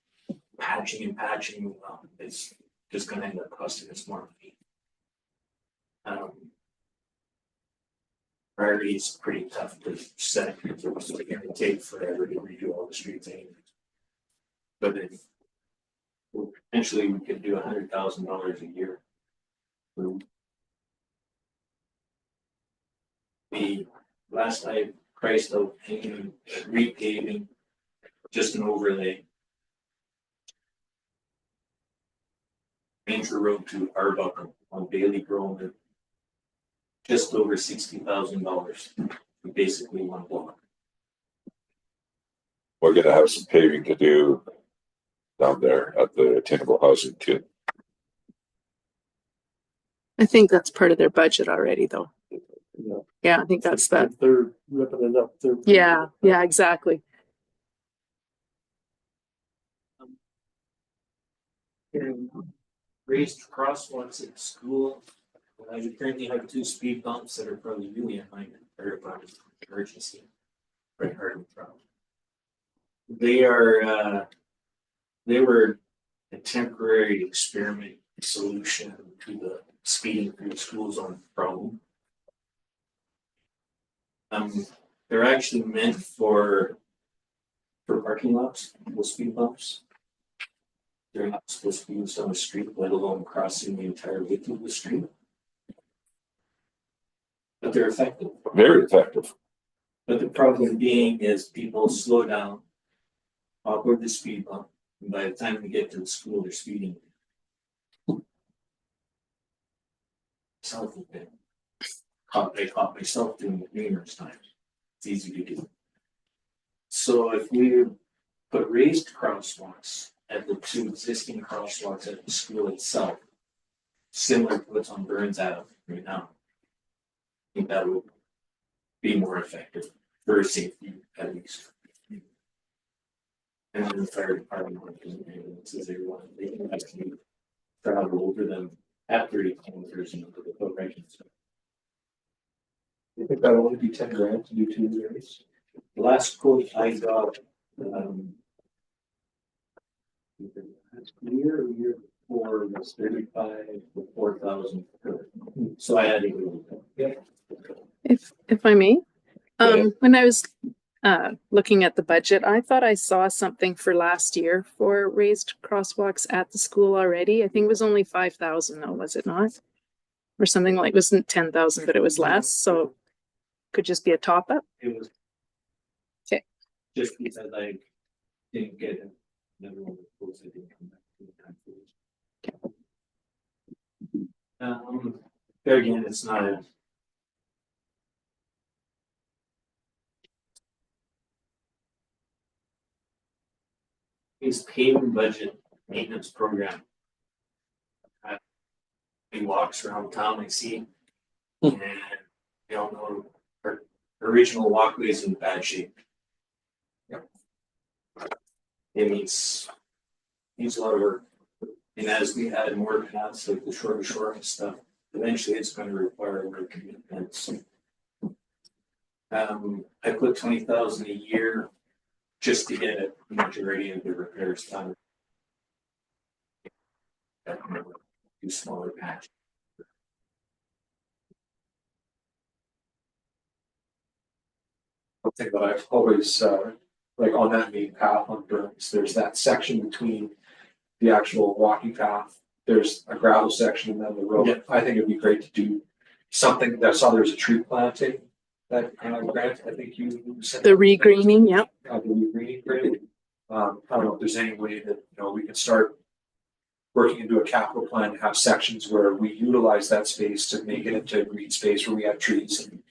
patching and patching, it's just gonna end up costing us more money. Priority is pretty tough to set. It's gonna take forever to redo all the streets anyway. But then eventually we could do $100,000 a year. The last I priced out paving, repaving, just an overlay. Ranger Road to Arbuckle on Bailey Grove, just over $60,000. Basically one block. We're gonna have some paving to do down there at the attainable housing too. I think that's part of their budget already, though. Yeah. Yeah, I think that's that. If they're ripping it up, they're. Yeah, yeah, exactly. Raised crosswalks at school. I currently have 2 speed bumps that are probably really in my emergency. Right hard in front. They were a temporary experiment solution to the speeding through school zone problem. They're actually meant for parking lots, those speed bumps. They're not supposed to be used on the street, let alone crossing the entire width of the street. But they're effective. Very effective. But the problem being is people slow down, hop over the speed bump, and by the time we get to the school, they're speeding. I caught myself doing it numerous times. It's easy to do. So if we put raised crosswalks at the 2 existing crosswalks at the school itself, similar to what's on Burns Ave right now, I think that would be more effective for safety at least. And then the fire department says they can actually travel over them at 30 kilometers into the boat regulations. You think that'll only be 10 grand to do 2 years? The last quote I got, year before was 35 to 4,000. So I added a little bit. If I may, Yeah. when I was looking at the budget, I thought I saw something for last year for raised crosswalks at the school already. I think it was only 5,000 though, was it not? Or something like, it wasn't 10,000, but it was less, so could just be a top up. It was. Okay. Just because I didn't get it. Another one of the quotes I didn't come back to the time. There again, it's not a. His paving budget maintenance program. He walks around town, I see, and you all know our original walkway is in bad shape. Yep. It needs a lot of work, and as we add more paths like the shore and stuff, eventually it's going to require more commitments. I put 20,000 a year just to get a majority of the repairs done. Do smaller patches. One thing that I've always, like on that main path on Burns, there's that section between the actual walking path there's a gravel section and then the road. Yeah. I think it'd be great to do something, I saw there was a tree planting that, grant, I think you said. The regreening, yep. The regreening grant. I don't know if there's any way that, we can start working into a capital plan to have sections where we utilize that space to make it into a green space where we have trees and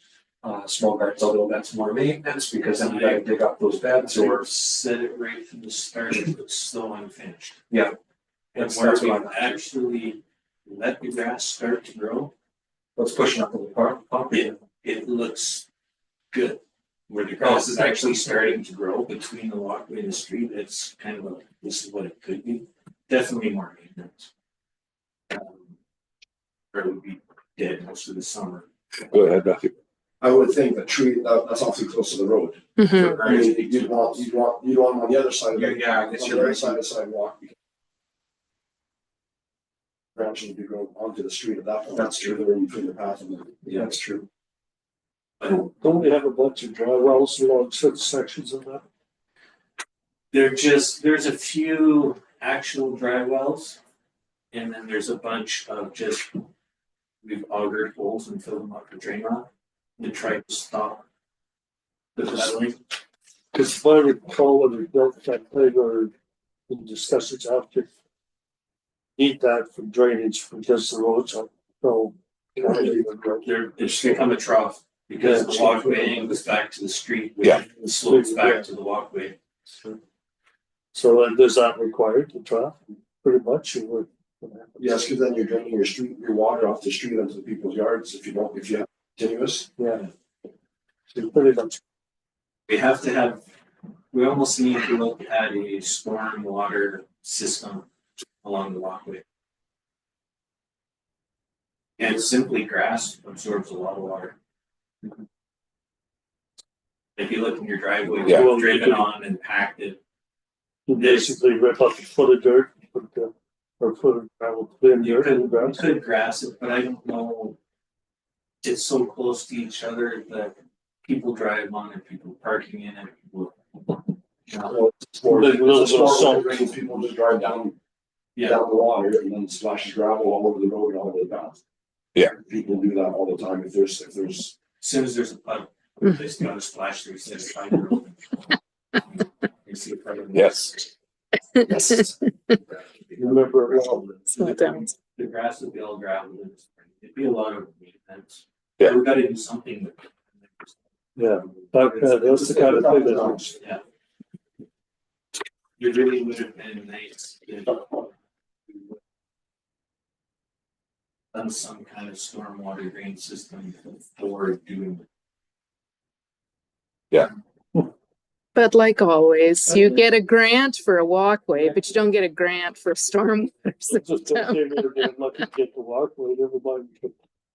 small gardens, although that's more maintenance because then we gotta dig up those beds or. Or said it right from the start, it's still unfinished. Yeah. And That's where what we I'm- actually let the grass start to grow, Let's push it up to the park. it looks good. Where the grass is actually starting to grow between the walkway and the street, it's kind of this is what it could be. Definitely more maintenance. Or it would be dead most of the summer. Go ahead, Matthew. I would think the tree, that's awfully close to the road. Mhm. I mean, you'd want them on the other side of Yeah, it. yeah, I guess On you're the other right. side of the sidewalk. Branches would be going onto the street at that point. That's true. They're in between the path and the. Yeah, that's true. Don't we have a bunch of dry wells along certain sections of that? There's a few actual dry wells. And then there's a bunch of just, we've augured holes and filled them up with drain rod and tried to stop the settling. Because if I recall when we built that thing or in discussions after. Need that for drainage because the roads are so. It's become a trough because the walkway angles back to the street. which Yeah. Slopes back to the walkway. So then does that require the trough pretty much or? Yes, because then you're draining your water off the street into the people's yards if you have continuous. Yeah. So pretty much. We almost need to look at a storm water system along the walkway. And simply grass absorbs a lot of water. If you look in your driveway, Yeah. you've driven on and packed it. You basically rip up a foot of dirt, or foot of gravel, clean You dirt in the could, ground. grass it, but I don't know. It's so close to each other that people drive on it, people parking in it, people. It's more, Like little it's more salt. rain, people just drive down Yeah, the water and then splashes gravel all over the road and all over the path. Yeah. People do that all the time if there's, as soon as there's a puddle, they just gotta splash through, set aside the road. You see a puddle. Yes. Remember, well, Slow down. The grass would be all gravel in the spring. It'd be a lot of maintenance. Yeah. We gotta do something with. yeah, that's the kind of thing that. Yeah. It really would have been nice if. we would done some kind of stormwater drain system before doing. But like always, you get a grant for a walkway, but you don't get a grant for a stormwater Just system. came here, they're lucky to get the walkway, never mind.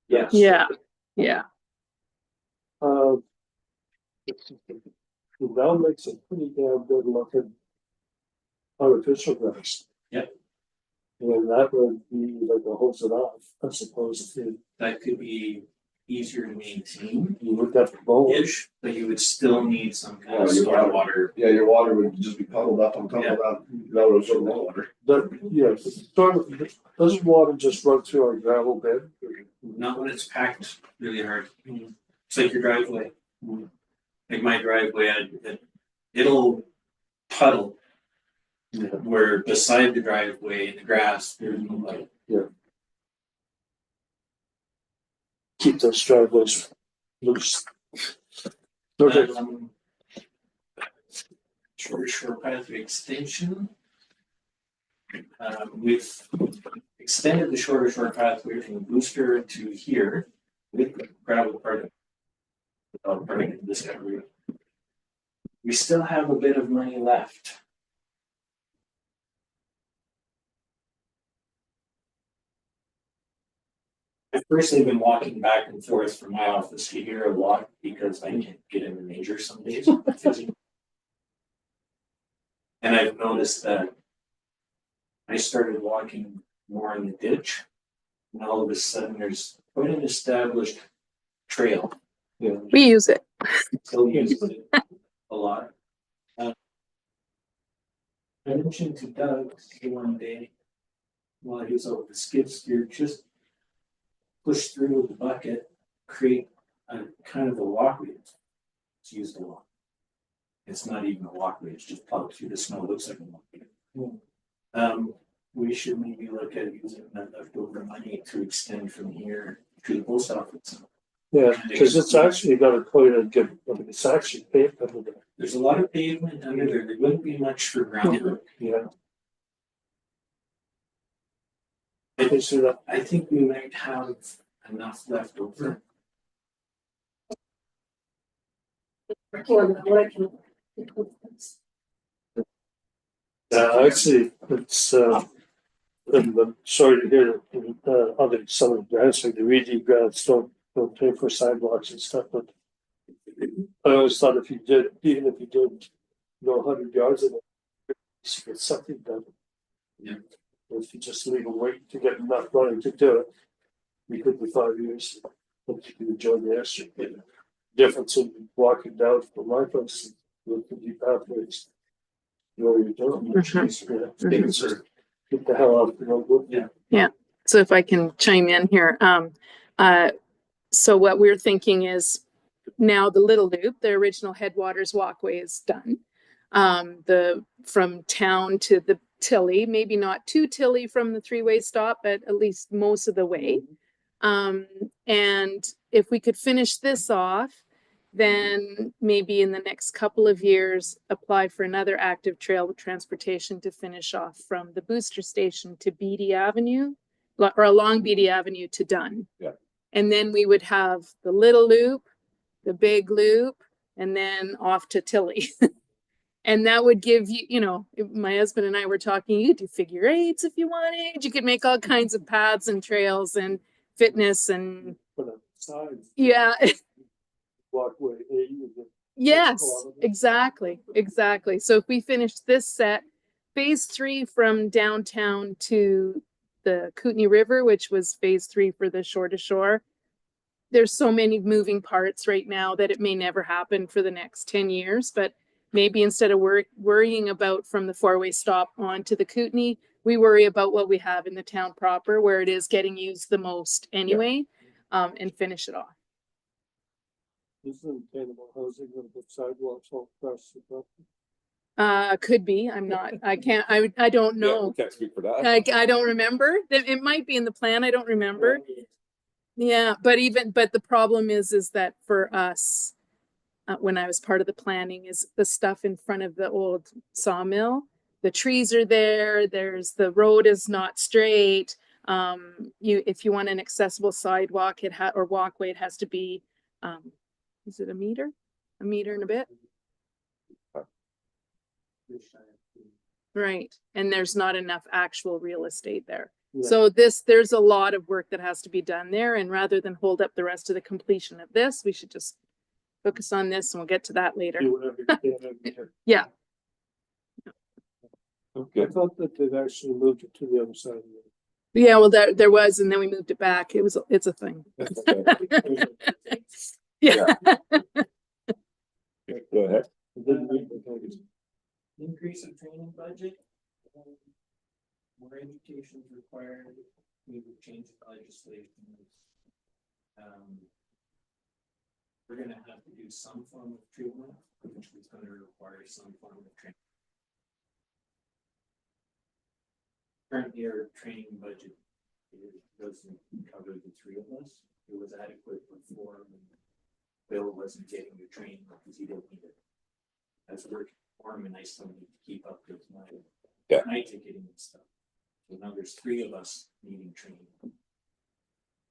Yes. Yeah, yeah. The down makes a pretty damn good looking artificial grass. Yep. And that would be like a hose it off, as opposed to, That could be easier to maintain. you would have to mow it. Ish, but you would still need some kind of Oh, you gotta- stormwater. Yeah, your water would just be puddled up on top of that, that would absorb more water. That, yeah, doesn't water just run through our gravel bed? Not when it's packed really hard. It's like your driveway. Like my driveway, it'll puddle. Yeah. Where beside the driveway in the grass, there's no like. Keep those driveways loose. Okay, Short pathway extension. We've extended the short pathway from Booster to here with the gravel part of this area. We still have a bit of money left. I've personally been walking back and forth from my office to here a lot because I can't get in the major some days. And I've noticed that I started walking more in the ditch. And all of a sudden there's quite an established trail. We use it. Still use it a lot. I mentioned to Doug one day while he was out with the skid steer, just push through with the bucket, create a kind of a walkway. It's used a lot. It's not even a walkway, it's just plowed through the snow, looks like a walkway. We should maybe look at using that leftover money to extend from here to the post office. Yeah, because it's actually got a quite a good, it's actually paved under there. There's a lot of pavement under there, there wouldn't be much for groundwork. Yeah. I can see that. I think we might have enough left over. Actually, it's, and I'm sorry to hear that, other, some of the grants, like the RED grants don't pay for sidewalks and stuff, but I always thought if you did, even if you did, 100 yards of it, you should get something done. Yeah. If you just leave and wait to get enough money to do it, you could be 5 years, but you can enjoy the extra. Difference in walking down from my place, with the deep pathways. You know what you're doing. Mhm. Get the hell out of the road. Yeah. So if I can chime in here, so what we're thinking is now the Little Loop, the original Headwaters walkway is done. From town to the Tilly, maybe not to Tilly from the three-way stop, but at least most of the way. And if we could finish this off, then maybe in the next couple of years, apply for another active trail transportation to finish off from the booster station to Beatty Avenue, or along Beatty Avenue to Dunn. Yeah. And then we would have the Little Loop, the Big Loop, and then off to Tilly. And that would give you, you know, my husband and I were talking, you could do figure eights if you wanted. You could make all kinds of paths and trails and fitness and But outside, yeah. walkway, Yes, kilometers. exactly. So if we finish this set, phase 3 from downtown to the Kootenai River, which was phase 3 for the shore to shore, there's so many moving parts right now that it may never happen for the next 10 years, but maybe instead of worrying about from the four-way stop on to the Kootenai, we worry about what we have in the town proper, where it is getting used the most anyway, and finish it off. Isn't attainable housing gonna put sidewalks all across the property? Could be, I'm not, I can't, I don't Yeah, know. we can't speak for that. I don't remember. It might be in the plan. I don't remember. Yeah, but the problem is that for us, when I was part of the planning, is the stuff in front of the old sawmill. The trees are there. The road is not straight. If you want an accessible sidewalk, or walkway, it has to be, is it a meter? A meter and a bit? Right. And there's not enough actual real estate there. Yeah. So there's a lot of work that has to be done there. And rather than hold up the rest of the completion of this, we should just focus on this and we'll get to that later. Do whatever you can over here. Yeah. I thought that they've actually moved it to the other side of the Yeah, well, there was, and then we moved it back. It's a thing. Yeah. Go ahead. Increase in training budget. More education is required. We would change the legislation. We're gonna have to do some form of treatment, which is gonna require some form of training. Currently, our training budget doesn't cover the three of us. It was adequate before. Bill wasn't getting the training because he didn't need it. As a working foreman, I still need to keep up with my ticketing and stuff. So now there's three of us needing training.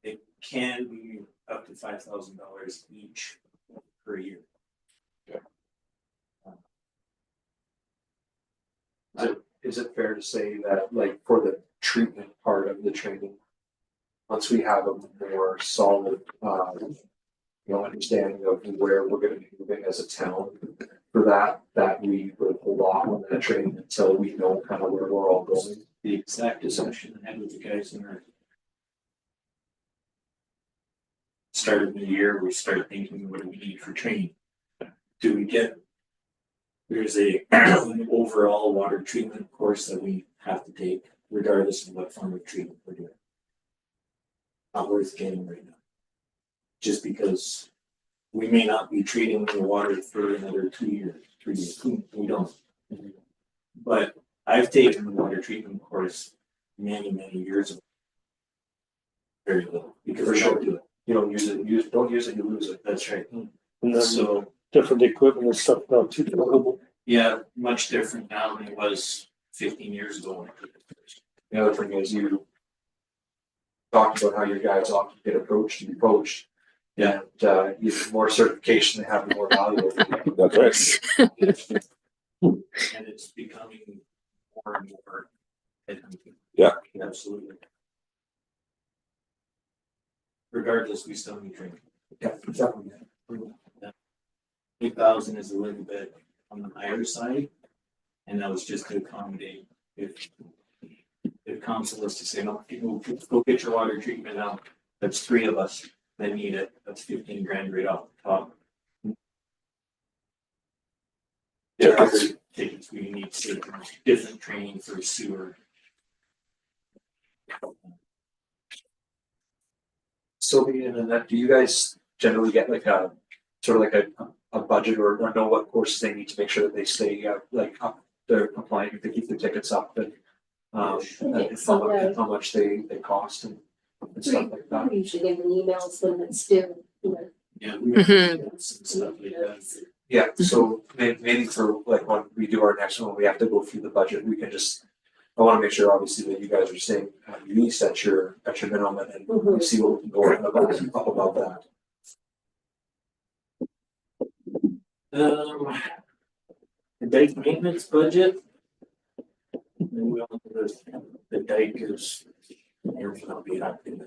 It can be up to $5,000 each per year. Is it fair to say that, like, for the treatment part of the training, once we have a more solid, understanding of where we're gonna be moving as a town, for that we would hold off on that training until we know kind of where we're all going? The exact discussion I had with the guys in our start of the year, we start thinking, what do we need for training? Do we get, there's an overall water treatment course that we have to take. regardless of what form of treatment we're doing. Not worth getting right now. Just because we may not be treating the water for another 2 years, 3 years, we don't. But I've taken the water treatment course many years ago. Very little, because we don't do it. You don't use it, don't use it, you lose it. That's right. And then So, different equipment and stuff now too. Portable. yeah, much different now than it was 15 years ago. when I took it first. The other thing is you talked about how your guys often get approached and poached. Yeah. And you have more certification, they have more value. That's right. And it's becoming more and more. Yeah. Absolutely. Regardless, we still need training. Yeah, definitely. 8,000 is a little bit on the higher side. And that was just to accommodate if council was to say, no, people go get your water treatment now. That's 3 of us that need it. That's 15 grand right off the top. Yeah, Other things we need to different training for sewer. Sylvie and Annette, do you guys generally get like a sort of like a budget or know what courses they need to make sure that they stay like up, they're compliant, they keep their tickets up and how much they cost and stuff like that? We usually get emails when it's due, you know. Yeah. Mhm. Stuff like that. Yeah, so maybe for like when we do our next one, we have to go through the budget, we can just, I wanna make sure obviously that you guys are staying at least at your minimum and we see what we can go up above that. The dike maintenance budget. And we all know the dike is. Everything will be up in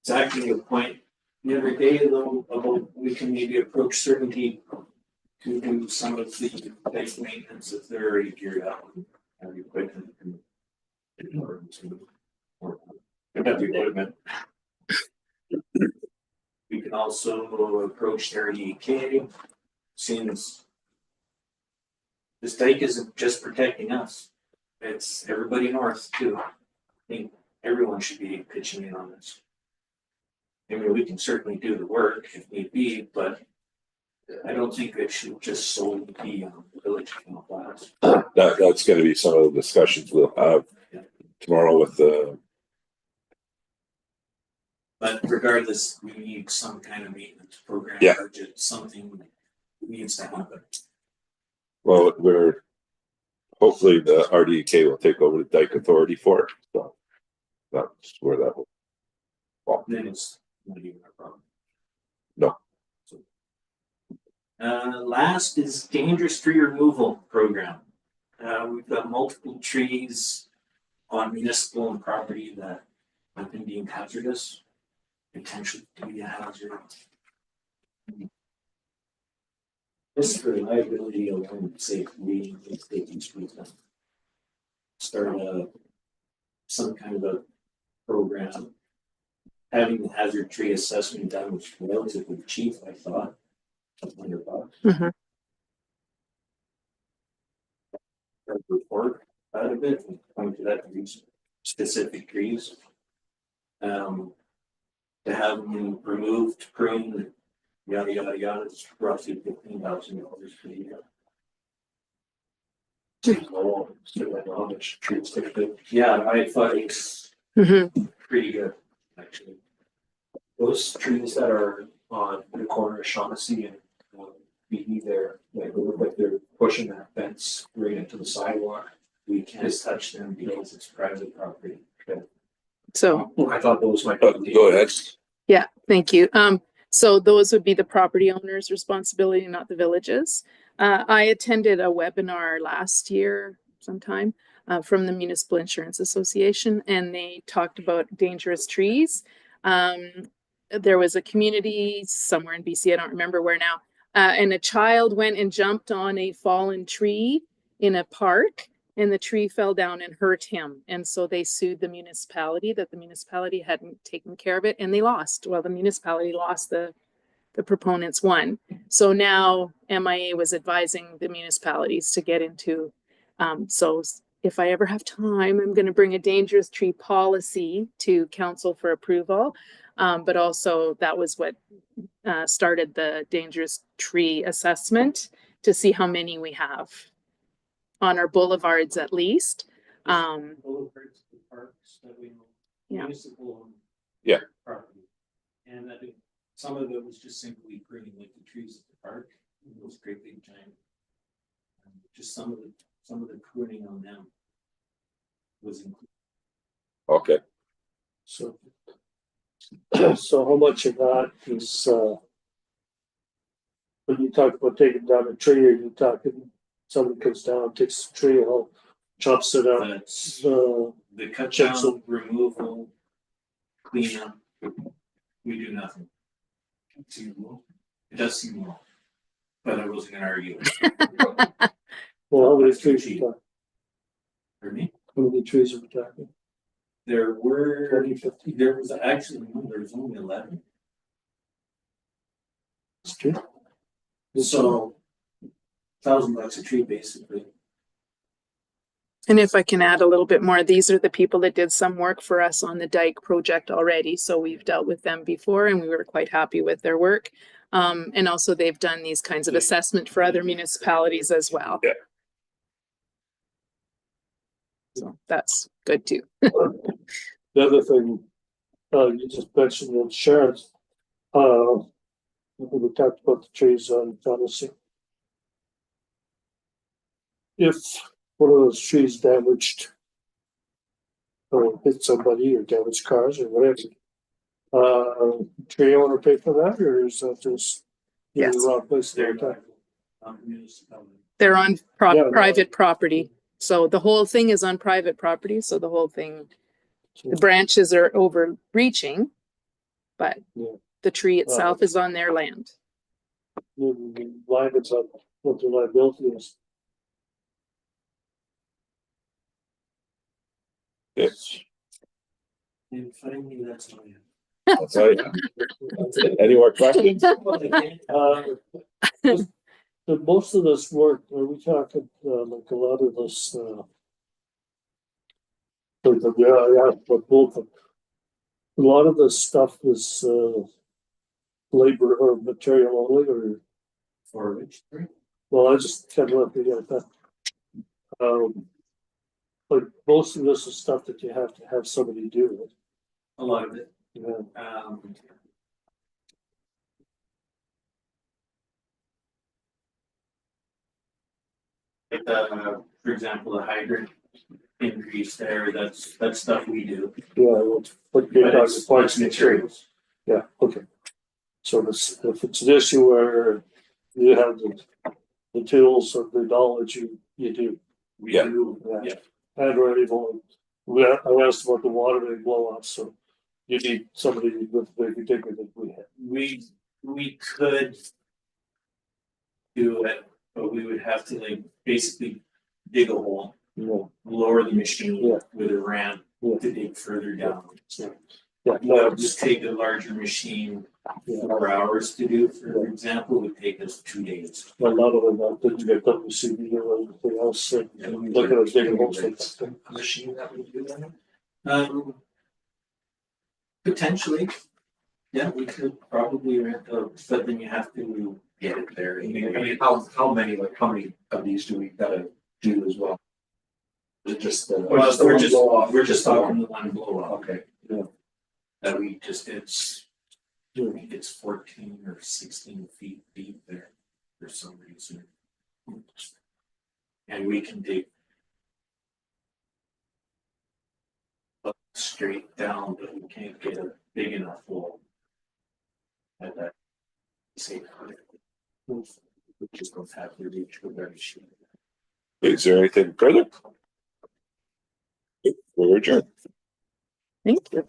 it's actually a point the other day though about we can maybe approach certainty to do some of the dike maintenance if they're already geared up and have equipment and have the equipment. We can also approach RDK since this dike isn't just protecting us. It's everybody north too. I think everyone should be pitching in on this. I mean, we can certainly do the work if need be, but I don't think it should just solely be on the village class. That's gonna be some of the discussions we'll have tomorrow with the. But regardless, we need some kind of maintenance program. Yeah. Budget, something needs to happen. Well, we're hopefully the RDK will take over the dike authority for it, so that's where that will. Well, Then it's not even a problem. No. So, last is dangerous tree removal program. We've got multiple trees on municipal and property that have been deemed hazardous, potentially to be a hazard. This is for liability alone, safety, taking streets down. Start some kind of a program. Having the hazard tree assessment done was relatively cheap, I thought. $100. Mhm. Report out of it, and point to that these specific trees. To have them removed, pruned, yada yada yada, it's roughly $15,000 for the year. How much trees typically. Yeah, I thought it's Mhm. pretty good, actually. Those trees that are on the corner of Shaughnessy and BE there, like they look like they're pushing that fence right into the sidewalk. We can't touch them because it's private property. So, I thought those might be. go ahead. yeah, thank you. So those would be the property owner's responsibility, not the village's. I attended a webinar last year sometime from the Municipal Insurance Association, and they talked about dangerous trees. There was a community somewhere in BC, I don't remember where now, and a child went and jumped on a fallen tree in a park, and the tree fell down and hurt him. And so they sued the municipality that the municipality hadn't taken care of it, and they lost. Well, the municipality lost the the proponents won. So now MIA was advising the municipalities to get into, if I ever have time, I'm going to bring a dangerous tree policy to council for approval. But also that was what started the dangerous tree assessment to see how many we have on our boulevards at least. Boulevards, the parks that we know. Yeah. Municipal. Yeah. Property. And I think some of it was just simply pruning like the trees at the park, those great big giant. Just some of the pruning on them was included. Okay, So, so how much of that is, when you talk about taking down a tree, are you talking, somebody comes down, takes the tree, or chops it up? That's The the cut chips down, removal, cleanup, we do nothing. It does seem low, but I wasn't gonna argue. well, how many trees are you talking? For me, How many trees are we talking? there were, 20, 50? there was actually, no, there was only 11. It's true. So $1,000 a tree, basically. And if I can add a little bit more, these are the people that did some work for us on the dike project already. So we've dealt with them before and we were quite happy with their work. And also they've done these kinds of assessment for other municipalities as well. Yeah. So that's good too. The other thing, you just mentioned insurance. We talked about the trees on Genesee. If one of those trees damaged or hit somebody or damaged cars or whatever, tree owner pay for that, or is that just in Yes. the wrong place at the time? They're on Yeah. private property. So the whole thing is on private property. So the whole thing, the branches are overreaching, but Yeah. the tree itself is on their land. The line is on what the liability is. yes. And finally, that's all. That's all you have. Any more questions? But most of this work, are we talking, like a lot of this, but both of, a lot of this stuff is, labor or material only, or, For which tree? well, I just kind of looking at that. But most of this is stuff that you have to have somebody do. A lot of it. Yeah. For example, the hydrant increase there, that's stuff we do. Yeah, but But you're talking it's parts materials. Yeah, okay. So if it's an issue where you have the tools or the knowledge, you do. We Yeah. do, Yeah. And already, I asked about the water main blow off, so you need somebody with a big digger that we have. we could do it, but we would have to like basically dig a hole, lower the machine Yeah. with a ramp Yeah. to dig further down. Yeah, That would just take a larger machine yeah. 4 hours to do, for example, would take us 2 days. A lot of them didn't get WCB or anything else, and look at us digging holes. A machine that would do that? Potentially, yeah, we could probably rent those, but then you have to get it there. I mean, how many of these do we gotta do as well? Is it just the? Well, just the we're one just, blow off? we're just talking the one blow off. Okay, That we just, I think it's 14 or 16 feet deep there for some reason. And we can dig up straight down, but we can't get a big enough hole. At that safe height. We just don't have to reach with our machine. Is there anything further? We're adjourned. Thank you.